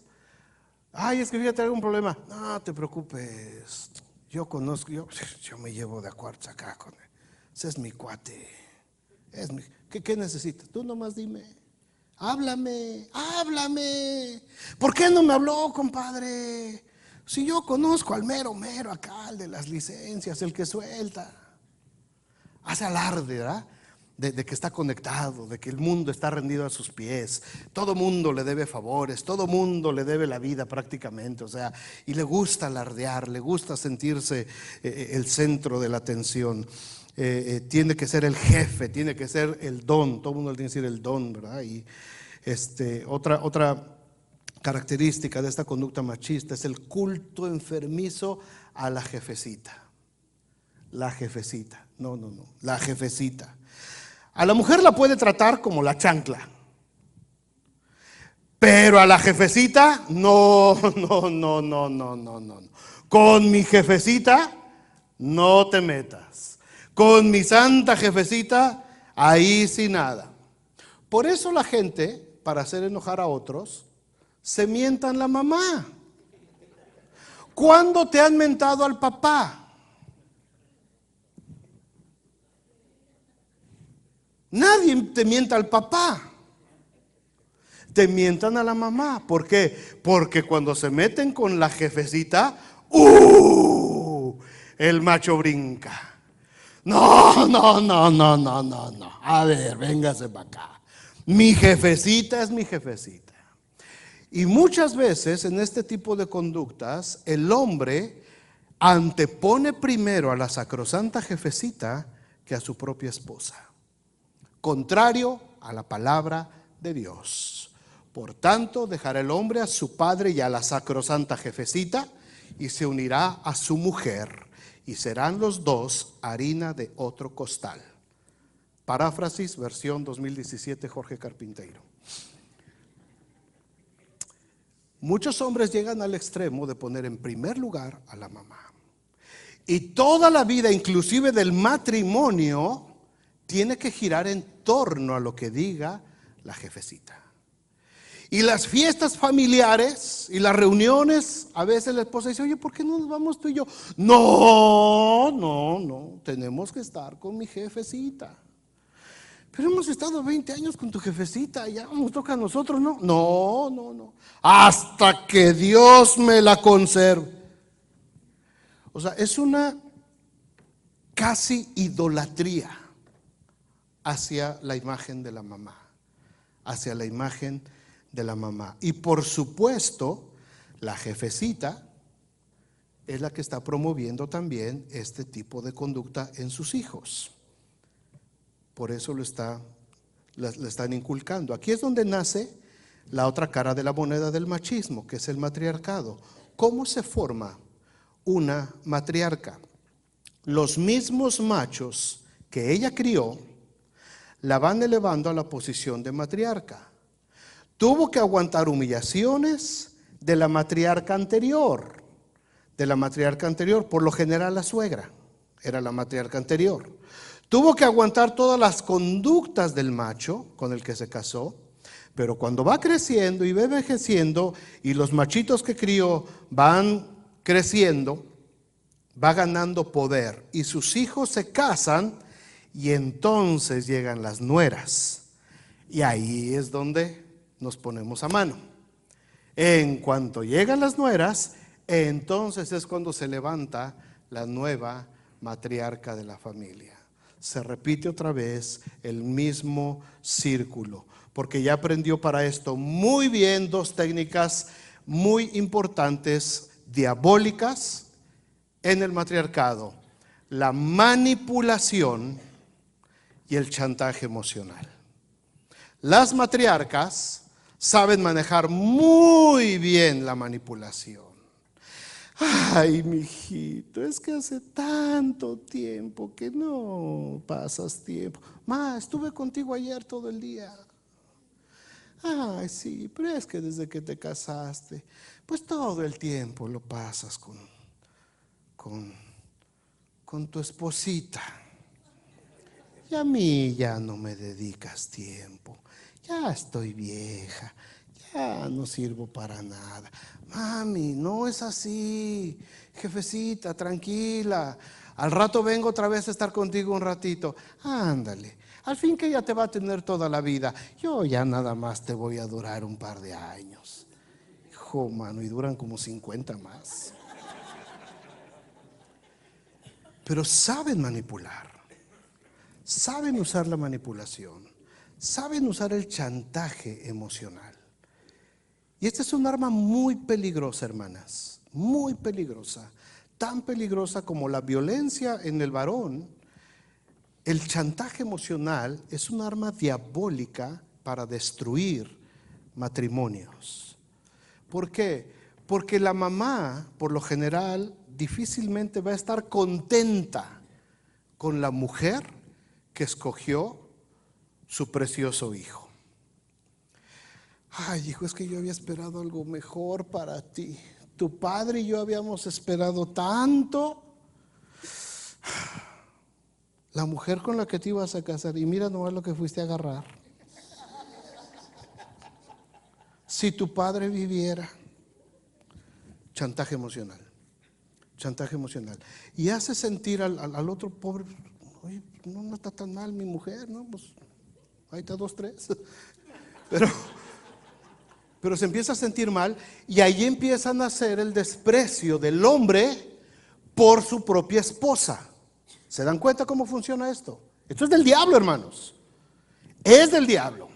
Ay, es que fíjate, algún problema. No te preocupes. Yo conozco, yo me llevo de acuerdo acá con él. Ese es mi cuate. ¿Qué necesitas? Tú nomás dime. Háblame. ¿Por qué no me habló, compadre? Si yo conozco al mero acá, el de las licencias, el que suelta. Hace alarde, ¿verdad? De que está conectado, de que el mundo está rendido a sus pies. Todo mundo le debe favores, todo mundo le debe la vida prácticamente. O sea, y le gusta alardear, le gusta sentirse el centro de la atención. Tiene que ser el jefe, tiene que ser el don. Todo el mundo le tiene que decir el don, ¿verdad? Y otra característica de esta conducta machista es el culto enfermizo a la jefecita. La jefecita, no, la jefecita. A la mujer la puede tratar como la chancla, pero a la jefecita, no. Con mi jefecita, no te metas. Con mi santa jefecita, ahí sí nada. Por eso la gente, para hacer enojar a otros, se mientan la mamá. ¿Cuándo te han mentado al papá? Nadie te mienta al papá. Te mientan a la mamá. ¿Por qué? Porque cuando se meten con la jefecita, el macho brinca. No. A ver, véngase para acá. Mi jefecita es mi jefecita. Y muchas veces en este tipo de conductas, el hombre antepone primero a la sacrosanta jefecita que a su propia esposa, contrario a la palabra de Dios. Por tanto, dejará el hombre a su padre y a la sacrosanta jefecita y se unirá a su mujer, y serán los dos harina de otro costal. Paráfrasis, versión 2017, Jorge Carpinteiro. Muchos hombres llegan al extremo de poner en primer lugar a la mamá. Y toda la vida, inclusive del matrimonio, tiene que girar en torno a lo que diga la jefecita. Y las fiestas familiares y las reuniones, a veces la esposa dice, oye, ¿por qué no nos vamos tú y yo? No, tenemos que estar con mi jefecita. Pero hemos estado 20 años con tu jefecita, ya nos toca a nosotros, ¿no? No. Hasta que Dios me la conserve. O sea, es una casi idolatría hacia la imagen de la mamá, hacia la imagen de la mamá. Y por supuesto, la jefecita es la que está promoviendo también este tipo de conducta en sus hijos. Por eso le están inculcando. Aquí es donde nace la otra cara de la moneda del machismo, que es el matriarcado. ¿Cómo se forma una matriarca? Los mismos machos que ella crió la van elevando a la posición de matriarca. Tuvo que aguantar humillaciones de la matriarca anterior. Por lo general la suegra era la matriarca anterior. Tuvo que aguantar todas las conductas del macho con el que se casó, pero cuando va creciendo y va envejeciendo y los machitos que crió van creciendo, va ganando poder y sus hijos se casan y entonces llegan las nueras. Y ahí es donde nos ponemos a mano. En cuanto llegan las nueras, entonces es cuando se levanta la nueva matriarca de la familia. Se repite otra vez el mismo círculo, porque ya aprendió para esto muy bien dos técnicas muy importantes, diabólicas en el matriarcado: la manipulación y el chantaje emocional. Las matriarcas saben manejar muy bien la manipulación. Ay, mijito, es que hace tanto tiempo que no pasas tiempo. Ma, estuve contigo ayer todo el día. Ay, sí, pero es que desde que te casaste, pues todo el tiempo lo pasas con tu esposita. Y a mí ya no me dedicas tiempo. Ya estoy vieja. Ya no sirvo para nada. Mami, no es así. Jefecita, tranquila. Al rato vengo otra vez a estar contigo un ratito. Ándale. Al fin que ella te va a tener toda la vida. Yo ya nada más te voy a durar un par de años. Hijo, mano, y duran como 50 más. Pero saben manipular. Saben usar la manipulación. Saben usar el chantaje emocional. Y esta es un arma muy peligrosa, hermanas, muy peligrosa, tan peligrosa como la violencia en el varón. El chantaje emocional es un arma diabólica para destruir matrimonios. ¿Por qué? Porque la mamá, por lo general, difícilmente va a estar contenta con la mujer que escogió su precioso hijo. Ay, hijo, es que yo había esperado algo mejor para ti. Tu padre y yo habíamos esperado tanto. La mujer con la que te ibas a casar, y mira nomás lo que fuiste a agarrar. Si tu padre viviera. Chantaje emocional. Chantaje emocional. Y hace sentir al otro pobre, oye, no está tan mal mi mujer, ¿no? Pues ahí está 2, 3. Pero se empieza a sentir mal y ahí empieza a nacer el desprecio del hombre por su propia esposa. ¿Se dan cuenta cómo funciona esto? Esto es del diablo, hermanos. Es del diablo.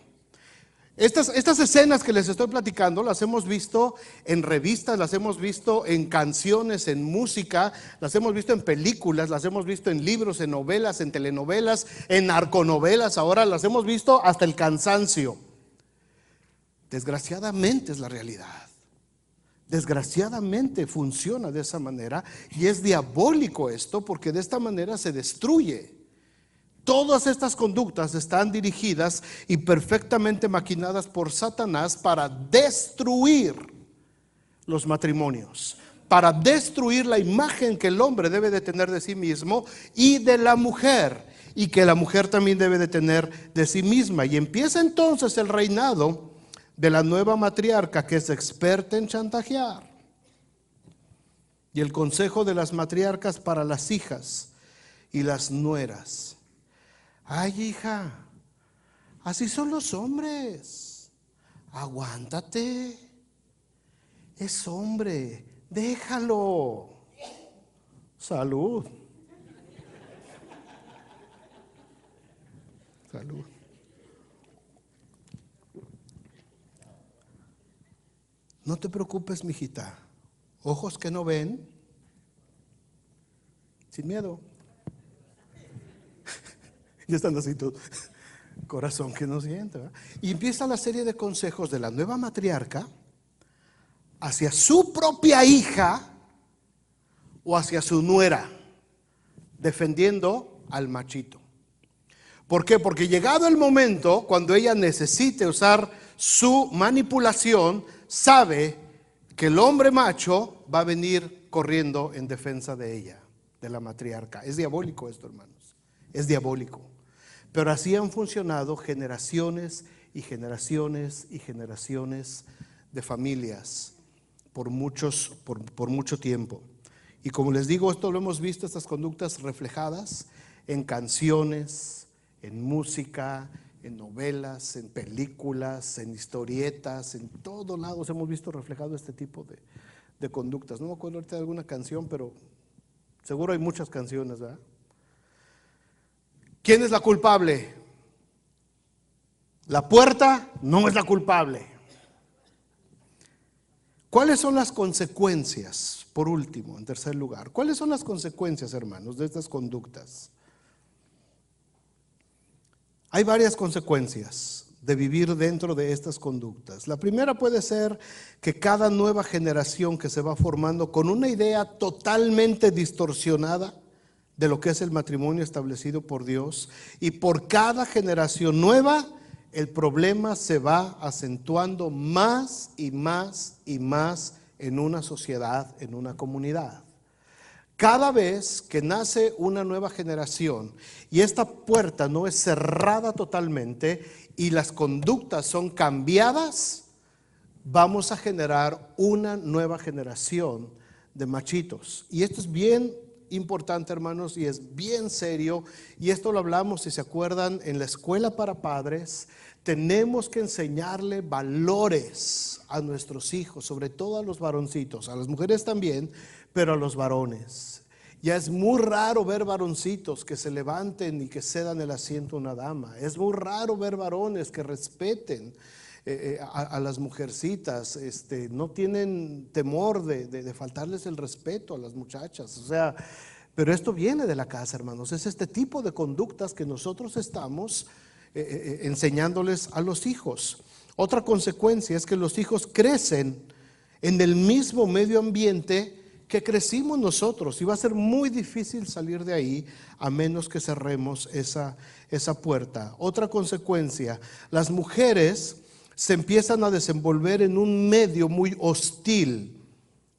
Estas escenas que les estoy platicando las hemos visto en revistas, las hemos visto en canciones, en música, las hemos visto en películas, las hemos visto en libros, en novelas, en telenovelas, en narconovelas, ahora las hemos visto hasta el cansancio. Desgraciadamente es la realidad. Desgraciadamente funciona de esa manera y es diabólico esto porque de esta manera se destruye. Todas estas conductas están dirigidas y perfectamente maquinadas por Satanás para destruir los matrimonios, para destruir la imagen que el hombre debe de tener de sí mismo y de la mujer, y que la mujer también debe de tener de sí misma. Y empieza entonces el reinado de la nueva matriarca que es experta en chantajear. Y el consejo de las matriarcas para las hijas y las nueras. Ay, hija, así son los hombres. Aguántate. Es hombre, déjalo. Salud. Salud. No te preocupes, mijita. Ojos que no ven, sin miedo. Ya están así todos. Corazón que no siente, ¿verdad? Y empieza la serie de consejos de la nueva matriarca hacia su propia hija o hacia su nuera, defendiendo al machito. ¿Por qué? Porque llegado el momento, cuando ella necesite usar su manipulación, sabe que el hombre macho va a venir corriendo en defensa de ella, de la matriarca. Es diabólico esto, hermanos. Es diabólico. Pero así han funcionado generaciones y generaciones y generaciones de familias por mucho tiempo. Y como les digo, esto lo hemos visto, estas conductas reflejadas en canciones, en música, en novelas, en películas, en historietas, en todos lados hemos visto reflejado este tipo de conductas. No me acuerdo ahorita de alguna canción, pero seguro hay muchas canciones, ¿verdad? ¿Quién es la culpable? La puerta no es la culpable. ¿Cuáles son las consecuencias? Por último, en tercer lugar, ¿cuáles son las consecuencias, hermanos, de estas conductas? Hay varias consecuencias de vivir dentro de estas conductas. La primera puede ser que cada nueva generación que se va formando con una idea totalmente distorsionada de lo que es el matrimonio establecido por Dios, y por cada generación nueva el problema se va acentuando más y más y más en una sociedad, en una comunidad. Cada vez que nace una nueva generación y esta puerta no es cerrada totalmente y las conductas son cambiadas, vamos a generar una nueva generación de machitos. Y esto es bien importante, hermanos, y es bien serio, y esto lo hablamos, si se acuerdan, en la escuela para padres. Tenemos que enseñarle valores a nuestros hijos, sobre todo a los varoncitos, a las mujeres también, pero a los varones. Ya es muy raro ver varoncitos que se levanten y que cedan el asiento a una dama. Es muy raro ver varones que respeten a las mujercitas, no tienen temor de faltarles el respeto a las muchachas. O sea, pero esto viene de la casa, hermanos. Es este tipo de conductas que nosotros estamos enseñándoles a los hijos. Otra consecuencia es que los hijos crecen en el mismo medio ambiente que crecimos nosotros, y va a ser muy difícil salir de ahí a menos que cerremos esa puerta. Otra consecuencia, las mujeres se empiezan a desenvolver en un medio muy hostil,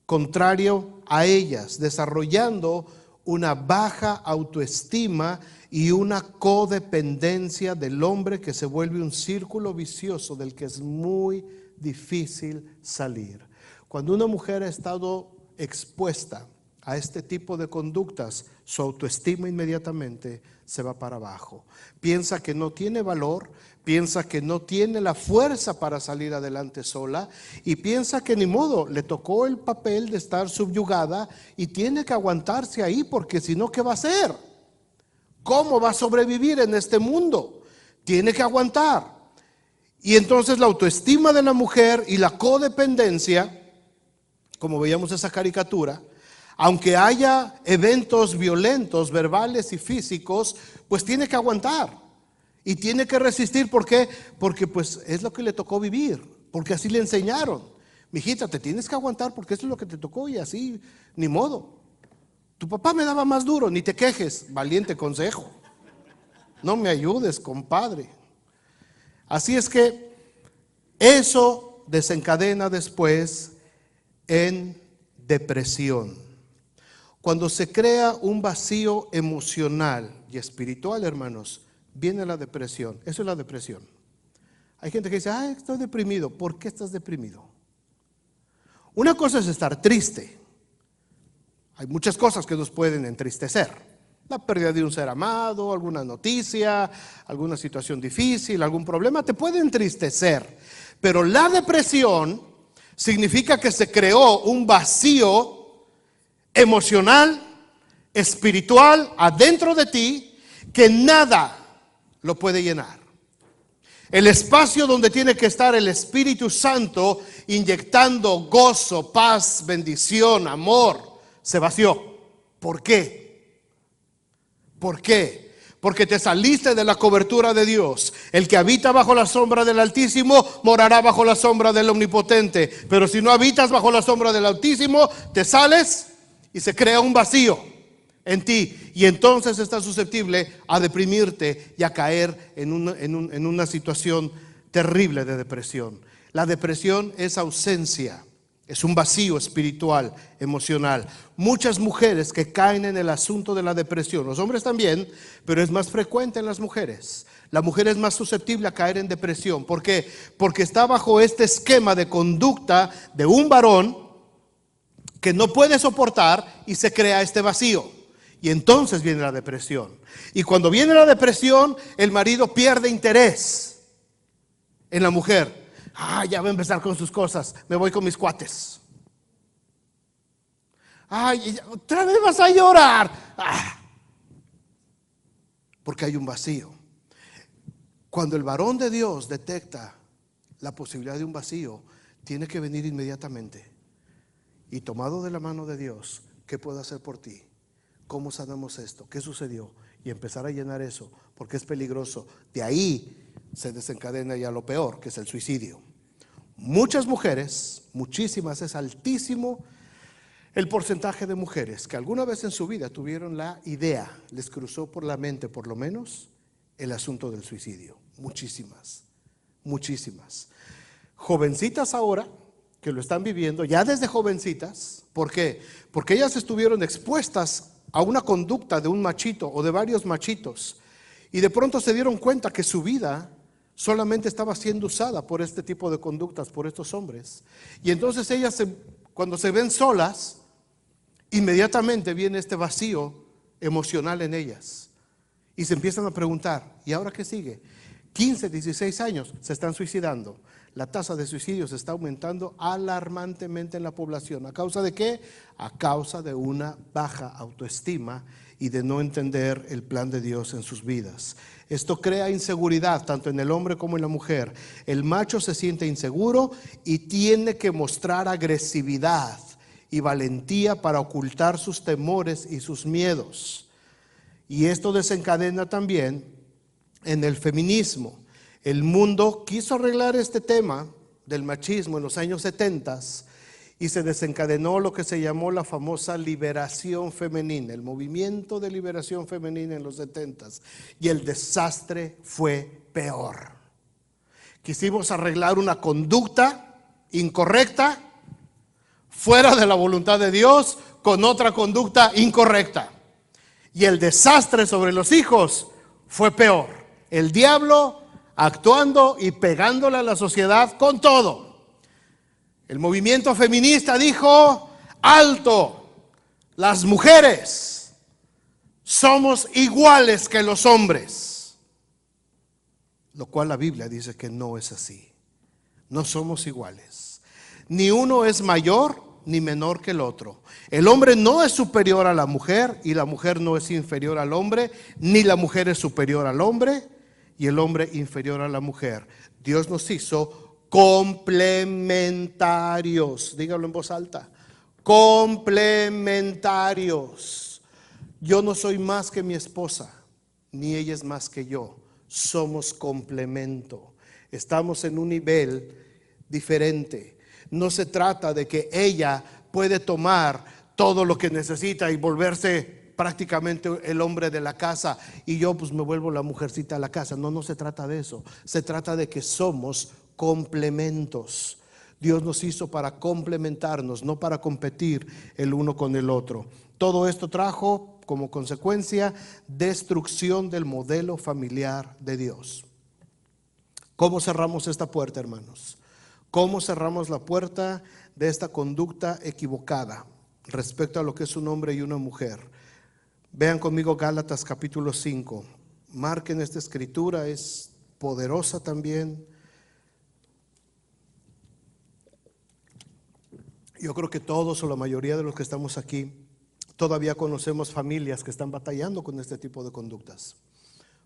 contrario a ellas, desarrollando una baja autoestima y una codependencia del hombre que se vuelve un círculo vicioso del que es muy difícil salir. Cuando una mujer ha estado expuesta a este tipo de conductas, su autoestima inmediatamente se va para abajo. Piensa que no tiene valor, piensa que no tiene la fuerza para salir adelante sola y piensa que ni modo, le tocó el papel de estar subyugada y tiene que aguantarse ahí porque si no, ¿qué va a hacer? ¿Cómo va a sobrevivir en este mundo? Tiene que aguantar. Y entonces la autoestima de la mujer y la codependencia, como veíamos esa caricatura, aunque haya eventos violentos, verbales y físicos, pues tiene que aguantar y tiene que resistir. ¿Por qué? Porque pues es lo que le tocó vivir, porque así le enseñaron. Mijita, te tienes que aguantar porque eso es lo que te tocó y así, ni modo. Tu papá me daba más duro, ni te quejes, valiente consejo. No me ayudes, compadre. Así es que eso desencadena después en depresión. Cuando se crea un vacío emocional y espiritual, hermanos, viene la depresión. Eso es la depresión. Hay gente que dice, ay, estoy deprimido. ¿Por qué estás deprimido? Una cosa es estar triste. Hay muchas cosas que nos pueden entristecer. La pérdida de un ser amado, alguna noticia, alguna situación difícil, algún problema, te puede entristecer. Pero la depresión significa que se creó un vacío emocional, espiritual, adentro de ti, que nada lo puede llenar. El espacio donde tiene que estar el Espíritu Santo inyectando gozo, paz, bendición, amor, se vació. ¿Por qué? ¿Por qué? Porque te saliste de la cobertura de Dios. El que habita bajo la sombra del Altísimo morará bajo la sombra del Omnipotente. Pero si no habitas bajo la sombra del Altísimo, te sales y se crea un vacío en ti. Y entonces estás susceptible a deprimirte y a caer en una situación terrible de depresión. La depresión es ausencia. Es un vacío espiritual, emocional. Muchas mujeres que caen en el asunto de la depresión, los hombres también, pero es más frecuente en las mujeres. La mujer es más susceptible a caer en depresión. ¿Por qué? Porque está bajo este esquema de conducta de un varón que no puede soportar y se crea este vacío. Y entonces viene la depresión. Y cuando viene la depresión, el marido pierde interés en la mujer. Ya va a empezar con sus cosas, me voy con mis cuates. Otra vez vas a llorar. Porque hay un vacío. Cuando el varón de Dios detecta la posibilidad de un vacío, tiene que venir inmediatamente y tomado de la mano de Dios, ¿qué puedo hacer por ti? ¿Cómo sanamos esto? ¿Qué sucedió? Y empezar a llenar eso, porque es peligroso. De ahí se desencadena ya lo peor, que es el suicidio. Muchas mujeres, muchísimas, es altísimo el porcentaje de mujeres que alguna vez en su vida tuvieron la idea, les cruzó por la mente por lo menos el asunto del suicidio. Muchísimas, muchísimas. Jovencitas ahora que lo están viviendo, ya desde jovencitas. ¿Por qué? Porque ellas estuvieron expuestas a una conducta de un machito o de varios machitos y de pronto se dieron cuenta que su vida solamente estaba siendo usada por este tipo de conductas, por estos hombres. Y entonces ellas, cuando se ven solas, inmediatamente viene este vacío emocional en ellas. Y se empiezan a preguntar, ¿y ahora qué sigue? 15, 16 años se están suicidando. La tasa de suicidios está aumentando alarmantemente en la población. ¿A causa de qué? A causa de una baja autoestima y de no entender el plan de Dios en sus vidas. Esto crea inseguridad tanto en el hombre como en la mujer. El macho se siente inseguro y tiene que mostrar agresividad y valentía para ocultar sus temores y sus miedos. Y esto desencadena también en el feminismo. El mundo quiso arreglar este tema del machismo en los años 70 y se desencadenó lo que se llamó la famosa liberación femenina, el movimiento de liberación femenina en los 70s, y el desastre fue peor. Quisimos arreglar una conducta incorrecta, fuera de la voluntad de Dios, con otra conducta incorrecta. Y el desastre sobre los hijos fue peor. El diablo actuando y pegándole a la sociedad con todo. El movimiento feminista dijo: alto, las mujeres somos iguales que los hombres. Lo cual la Biblia dice que no es así. No somos iguales. Ni uno es mayor ni menor que el otro. El hombre no es superior a la mujer y la mujer no es inferior al hombre, ni la mujer es superior al hombre y el hombre inferior a la mujer. Dios nos hizo complementarios. Dígalo en voz alta. Complementarios. Yo no soy más que mi esposa, ni ella es más que yo. Somos complemento. Estamos en un nivel diferente. No se trata de que ella puede tomar todo lo que necesita y volverse prácticamente el hombre de la casa y yo pues me vuelvo la mujercita de la casa. No, no se trata de eso. Se trata de que somos complementos. Dios nos hizo para complementarnos, no para competir el uno con el otro. Todo esto trajo como consecuencia destrucción del modelo familiar de Dios. ¿Cómo cerramos esta puerta, hermanos? ¿Cómo cerramos la puerta de esta conducta equivocada respecto a lo que es un hombre y una mujer? Vean conmigo Gálatas capítulo 5. Marquen esta escritura, es poderosa también. Yo creo que todos o la mayoría de los que estamos aquí todavía conocemos familias que están batallando con este tipo de conductas,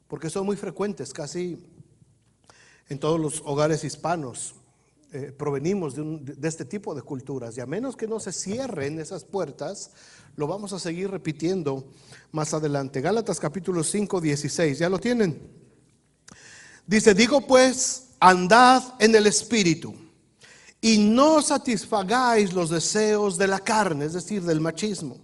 porque son muy frecuentes, casi en todos los hogares hispanos. Provenimos de este tipo de culturas, y a menos que no se cierren esas puertas, lo vamos a seguir repitiendo más adelante. Gálatas capítulo 5, 16, ¿ya lo tienen? Dice: digo pues, andad en el Espíritu, y no satisfagáis los deseos de la carne, es decir, del machismo.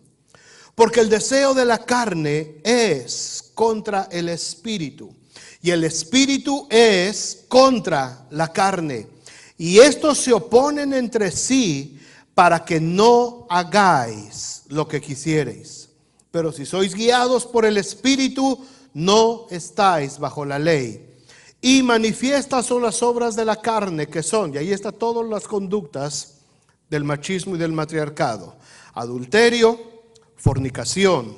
Porque el deseo de la carne es contra el Espíritu, y el Espíritu es contra la carne. Y estos se oponen entre sí para que no hagáis lo que quisiereis. Pero si sois guiados por el Espíritu, no estáis bajo la ley. Y manifiestas son las obras de la carne, que son, y ahí están todas las conductas del machismo y del matriarcado: adulterio, fornicación,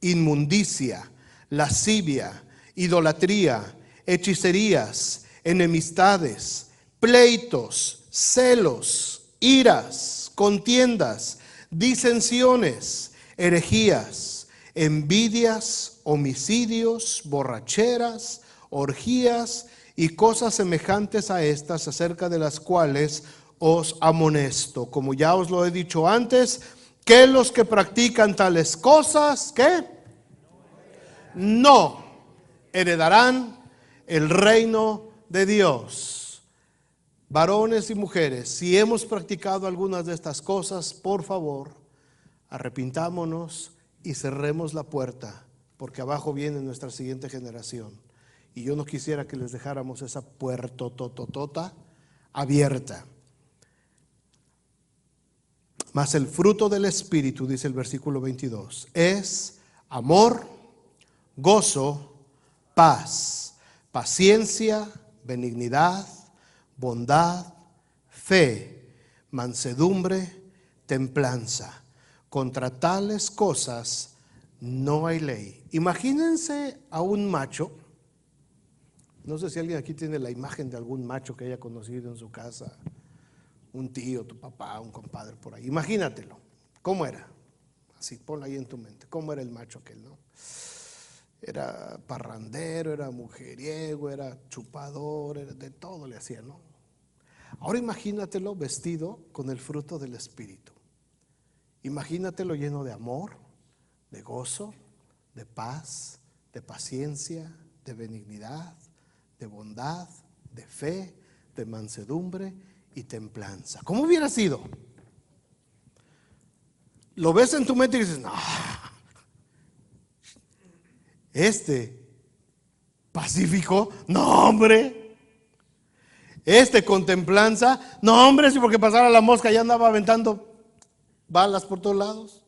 inmundicia, lascivia, idolatría, hechicerías, enemistades, pleitos, celos, iras, contiendas, disensiones, herejías, envidias, homicidios, borracheras, orgías y cosas semejantes a estas, acerca de las cuales os amonesto, como ya os lo he dicho antes, que los que practican tales cosas, ¿qué? No heredarán el reino de Dios. Varones y mujeres, si hemos practicado algunas de estas cosas, por favor, arrepintámonos y cerremos la puerta, porque abajo viene nuestra siguiente generación. Y yo no quisiera que les dejáramos esa puertototota abierta. Mas el fruto del Espíritu, dice el versículo 22, es amor, gozo, paz, paciencia, benignidad, bondad, fe, mansedumbre, templanza. Contra tales cosas no hay ley. Imagínense a un macho. No sé si alguien aquí tiene la imagen de algún macho que haya conocido en su casa, un tío, tu papá, un compadre por ahí. Imagínatelo. ¿Cómo era? Así, ponlo ahí en tu mente. ¿Cómo era el macho aquel, no? Era parrandero, era mujeriego, era chupador, era de todo le hacía, ¿no? Ahora imagínatelo vestido con el fruto del Espíritu. Imagínatelo lleno de amor, de gozo, de paz, de paciencia, de benignidad, de bondad, de fe, de mansedumbre y templanza. ¿Cómo hubiera sido? lo ves en tu mente y dices, no, Pacífico, no hombre, Contemplanza, no hombre, si porque pasara la mosca ya andaba aventando balas por todos lados.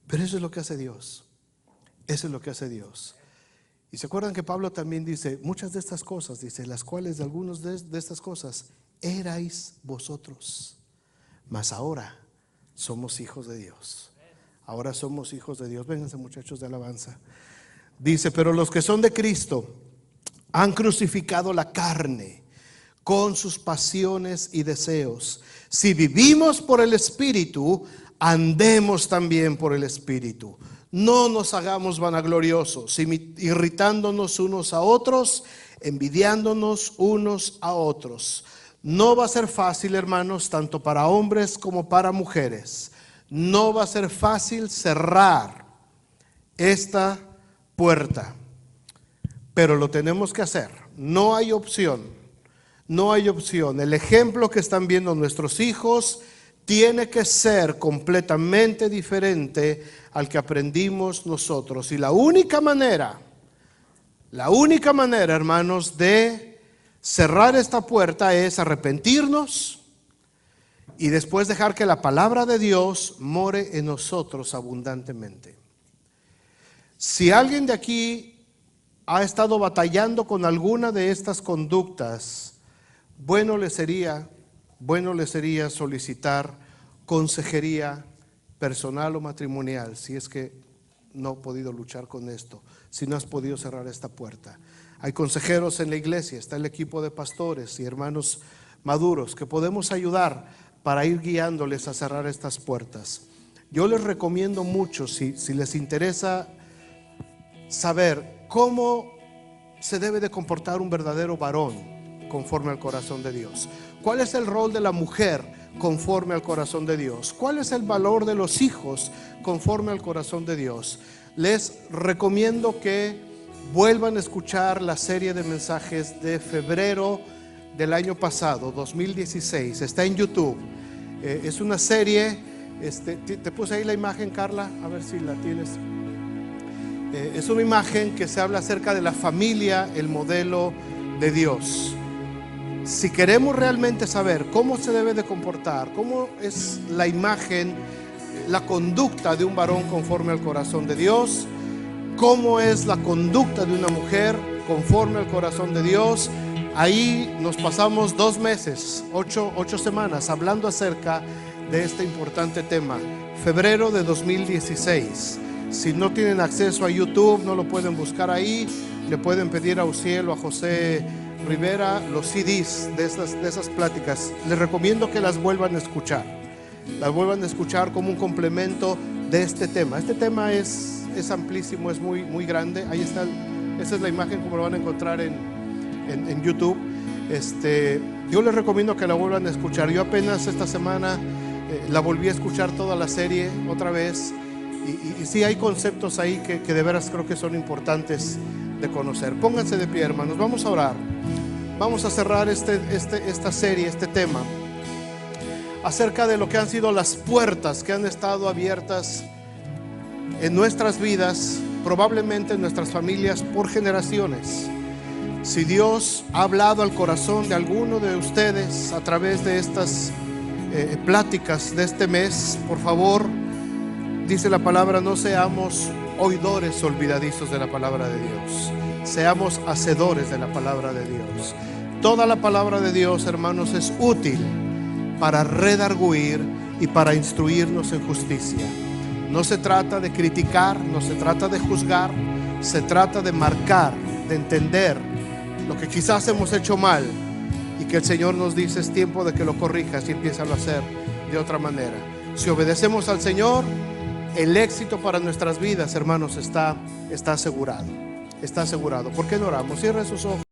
Pero eso es lo que hace Dios, eso es lo que hace Dios. Y se acuerdan que Pablo también dice, muchas de estas cosas, dice, las cuales de algunos de estas cosas erais vosotros, mas ahora somos hijos de Dios. Ahora somos hijos de Dios. Vénganse, muchachos de alabanza. Dice, pero los que son de Cristo han crucificado la carne con sus pasiones y deseos. Si vivimos por el Espíritu, andemos también por el Espíritu. No nos hagamos vanagloriosos, irritándonos unos a otros, envidiándonos unos a otros. No va a ser fácil, hermanos, tanto para hombres como para mujeres. No va a ser fácil cerrar esta puerta, pero lo tenemos que hacer. No hay opción, no hay opción. El ejemplo que están viendo nuestros hijos tiene que ser completamente diferente al que aprendimos nosotros. Y la única manera, hermanos, de cerrar esta puerta es arrepentirnos y después dejar que la palabra de Dios more en nosotros abundantemente. Si alguien de aquí ha estado batallando con alguna de estas conductas, bueno le sería solicitar consejería personal o matrimonial, si es que no has podido luchar con esto, si no has podido cerrar esta puerta. Hay consejeros en la iglesia, está el equipo de pastores y hermanos maduros que podemos ayudar para ir guiándoles a cerrar estas puertas. Yo les recomiendo mucho, si les interesa saber cómo se debe de comportar un verdadero varón conforme al corazón de Dios. ¿Cuál es el rol de la mujer conforme al corazón de Dios? ¿Cuál es el valor de los hijos conforme al corazón de Dios? Les recomiendo que vuelvan a escuchar la serie de mensajes de febrero del año pasado, 2016. Está en YouTube. Es una serie, te puse ahí la imagen, Carla, a ver si la tienes. Es una imagen que se habla acerca de la familia, el modelo de Dios. Si queremos realmente saber cómo se debe de comportar, cómo es la imagen, la conducta de un varón conforme al corazón de Dios, cómo es la conducta de una mujer conforme al corazón de Dios, ahí nos pasamos 2 meses, 8 semanas hablando acerca de este importante tema. Febrero de 2016. Si no tienen acceso a YouTube, no lo pueden buscar ahí. Le pueden pedir a Uciel o a José Rivera los CDs de esas pláticas. Les recomiendo que las vuelvan a escuchar. Las vuelvan a escuchar como un complemento de este tema. Este tema es amplísimo, es muy grande. Ahí está, esa es la imagen como lo van a encontrar en YouTube. Yo les recomiendo que la vuelvan a escuchar. Yo apenas esta semana la volví a escuchar toda la serie otra vez. Y sí hay conceptos ahí que de veras creo que son importantes de conocer. Pónganse de pie, hermanos, vamos a orar. Vamos a cerrar esta serie, este tema, acerca de lo que han sido las puertas que han estado abiertas en nuestras vidas, probablemente en nuestras familias por generaciones. Si Dios ha hablado al corazón de alguno de ustedes a través de estas pláticas de este mes, por favor, dice la palabra, no seamos oidores olvidadizos de la palabra de Dios, seamos hacedores de la palabra de Dios. Toda la palabra de Dios, hermanos, es útil para redarguir y para instruirnos en justicia. No se trata de criticar, no se trata de juzgar, se trata de marcar, de entender lo que quizás hemos hecho mal y que el Señor nos dice es tiempo de que lo corrijas y empieza a hacer de otra manera. Si obedecemos al Señor, el éxito para nuestras vidas, hermanos, está asegurado. Está asegurado. ¿Por qué no oramos? Cierren sus ojos.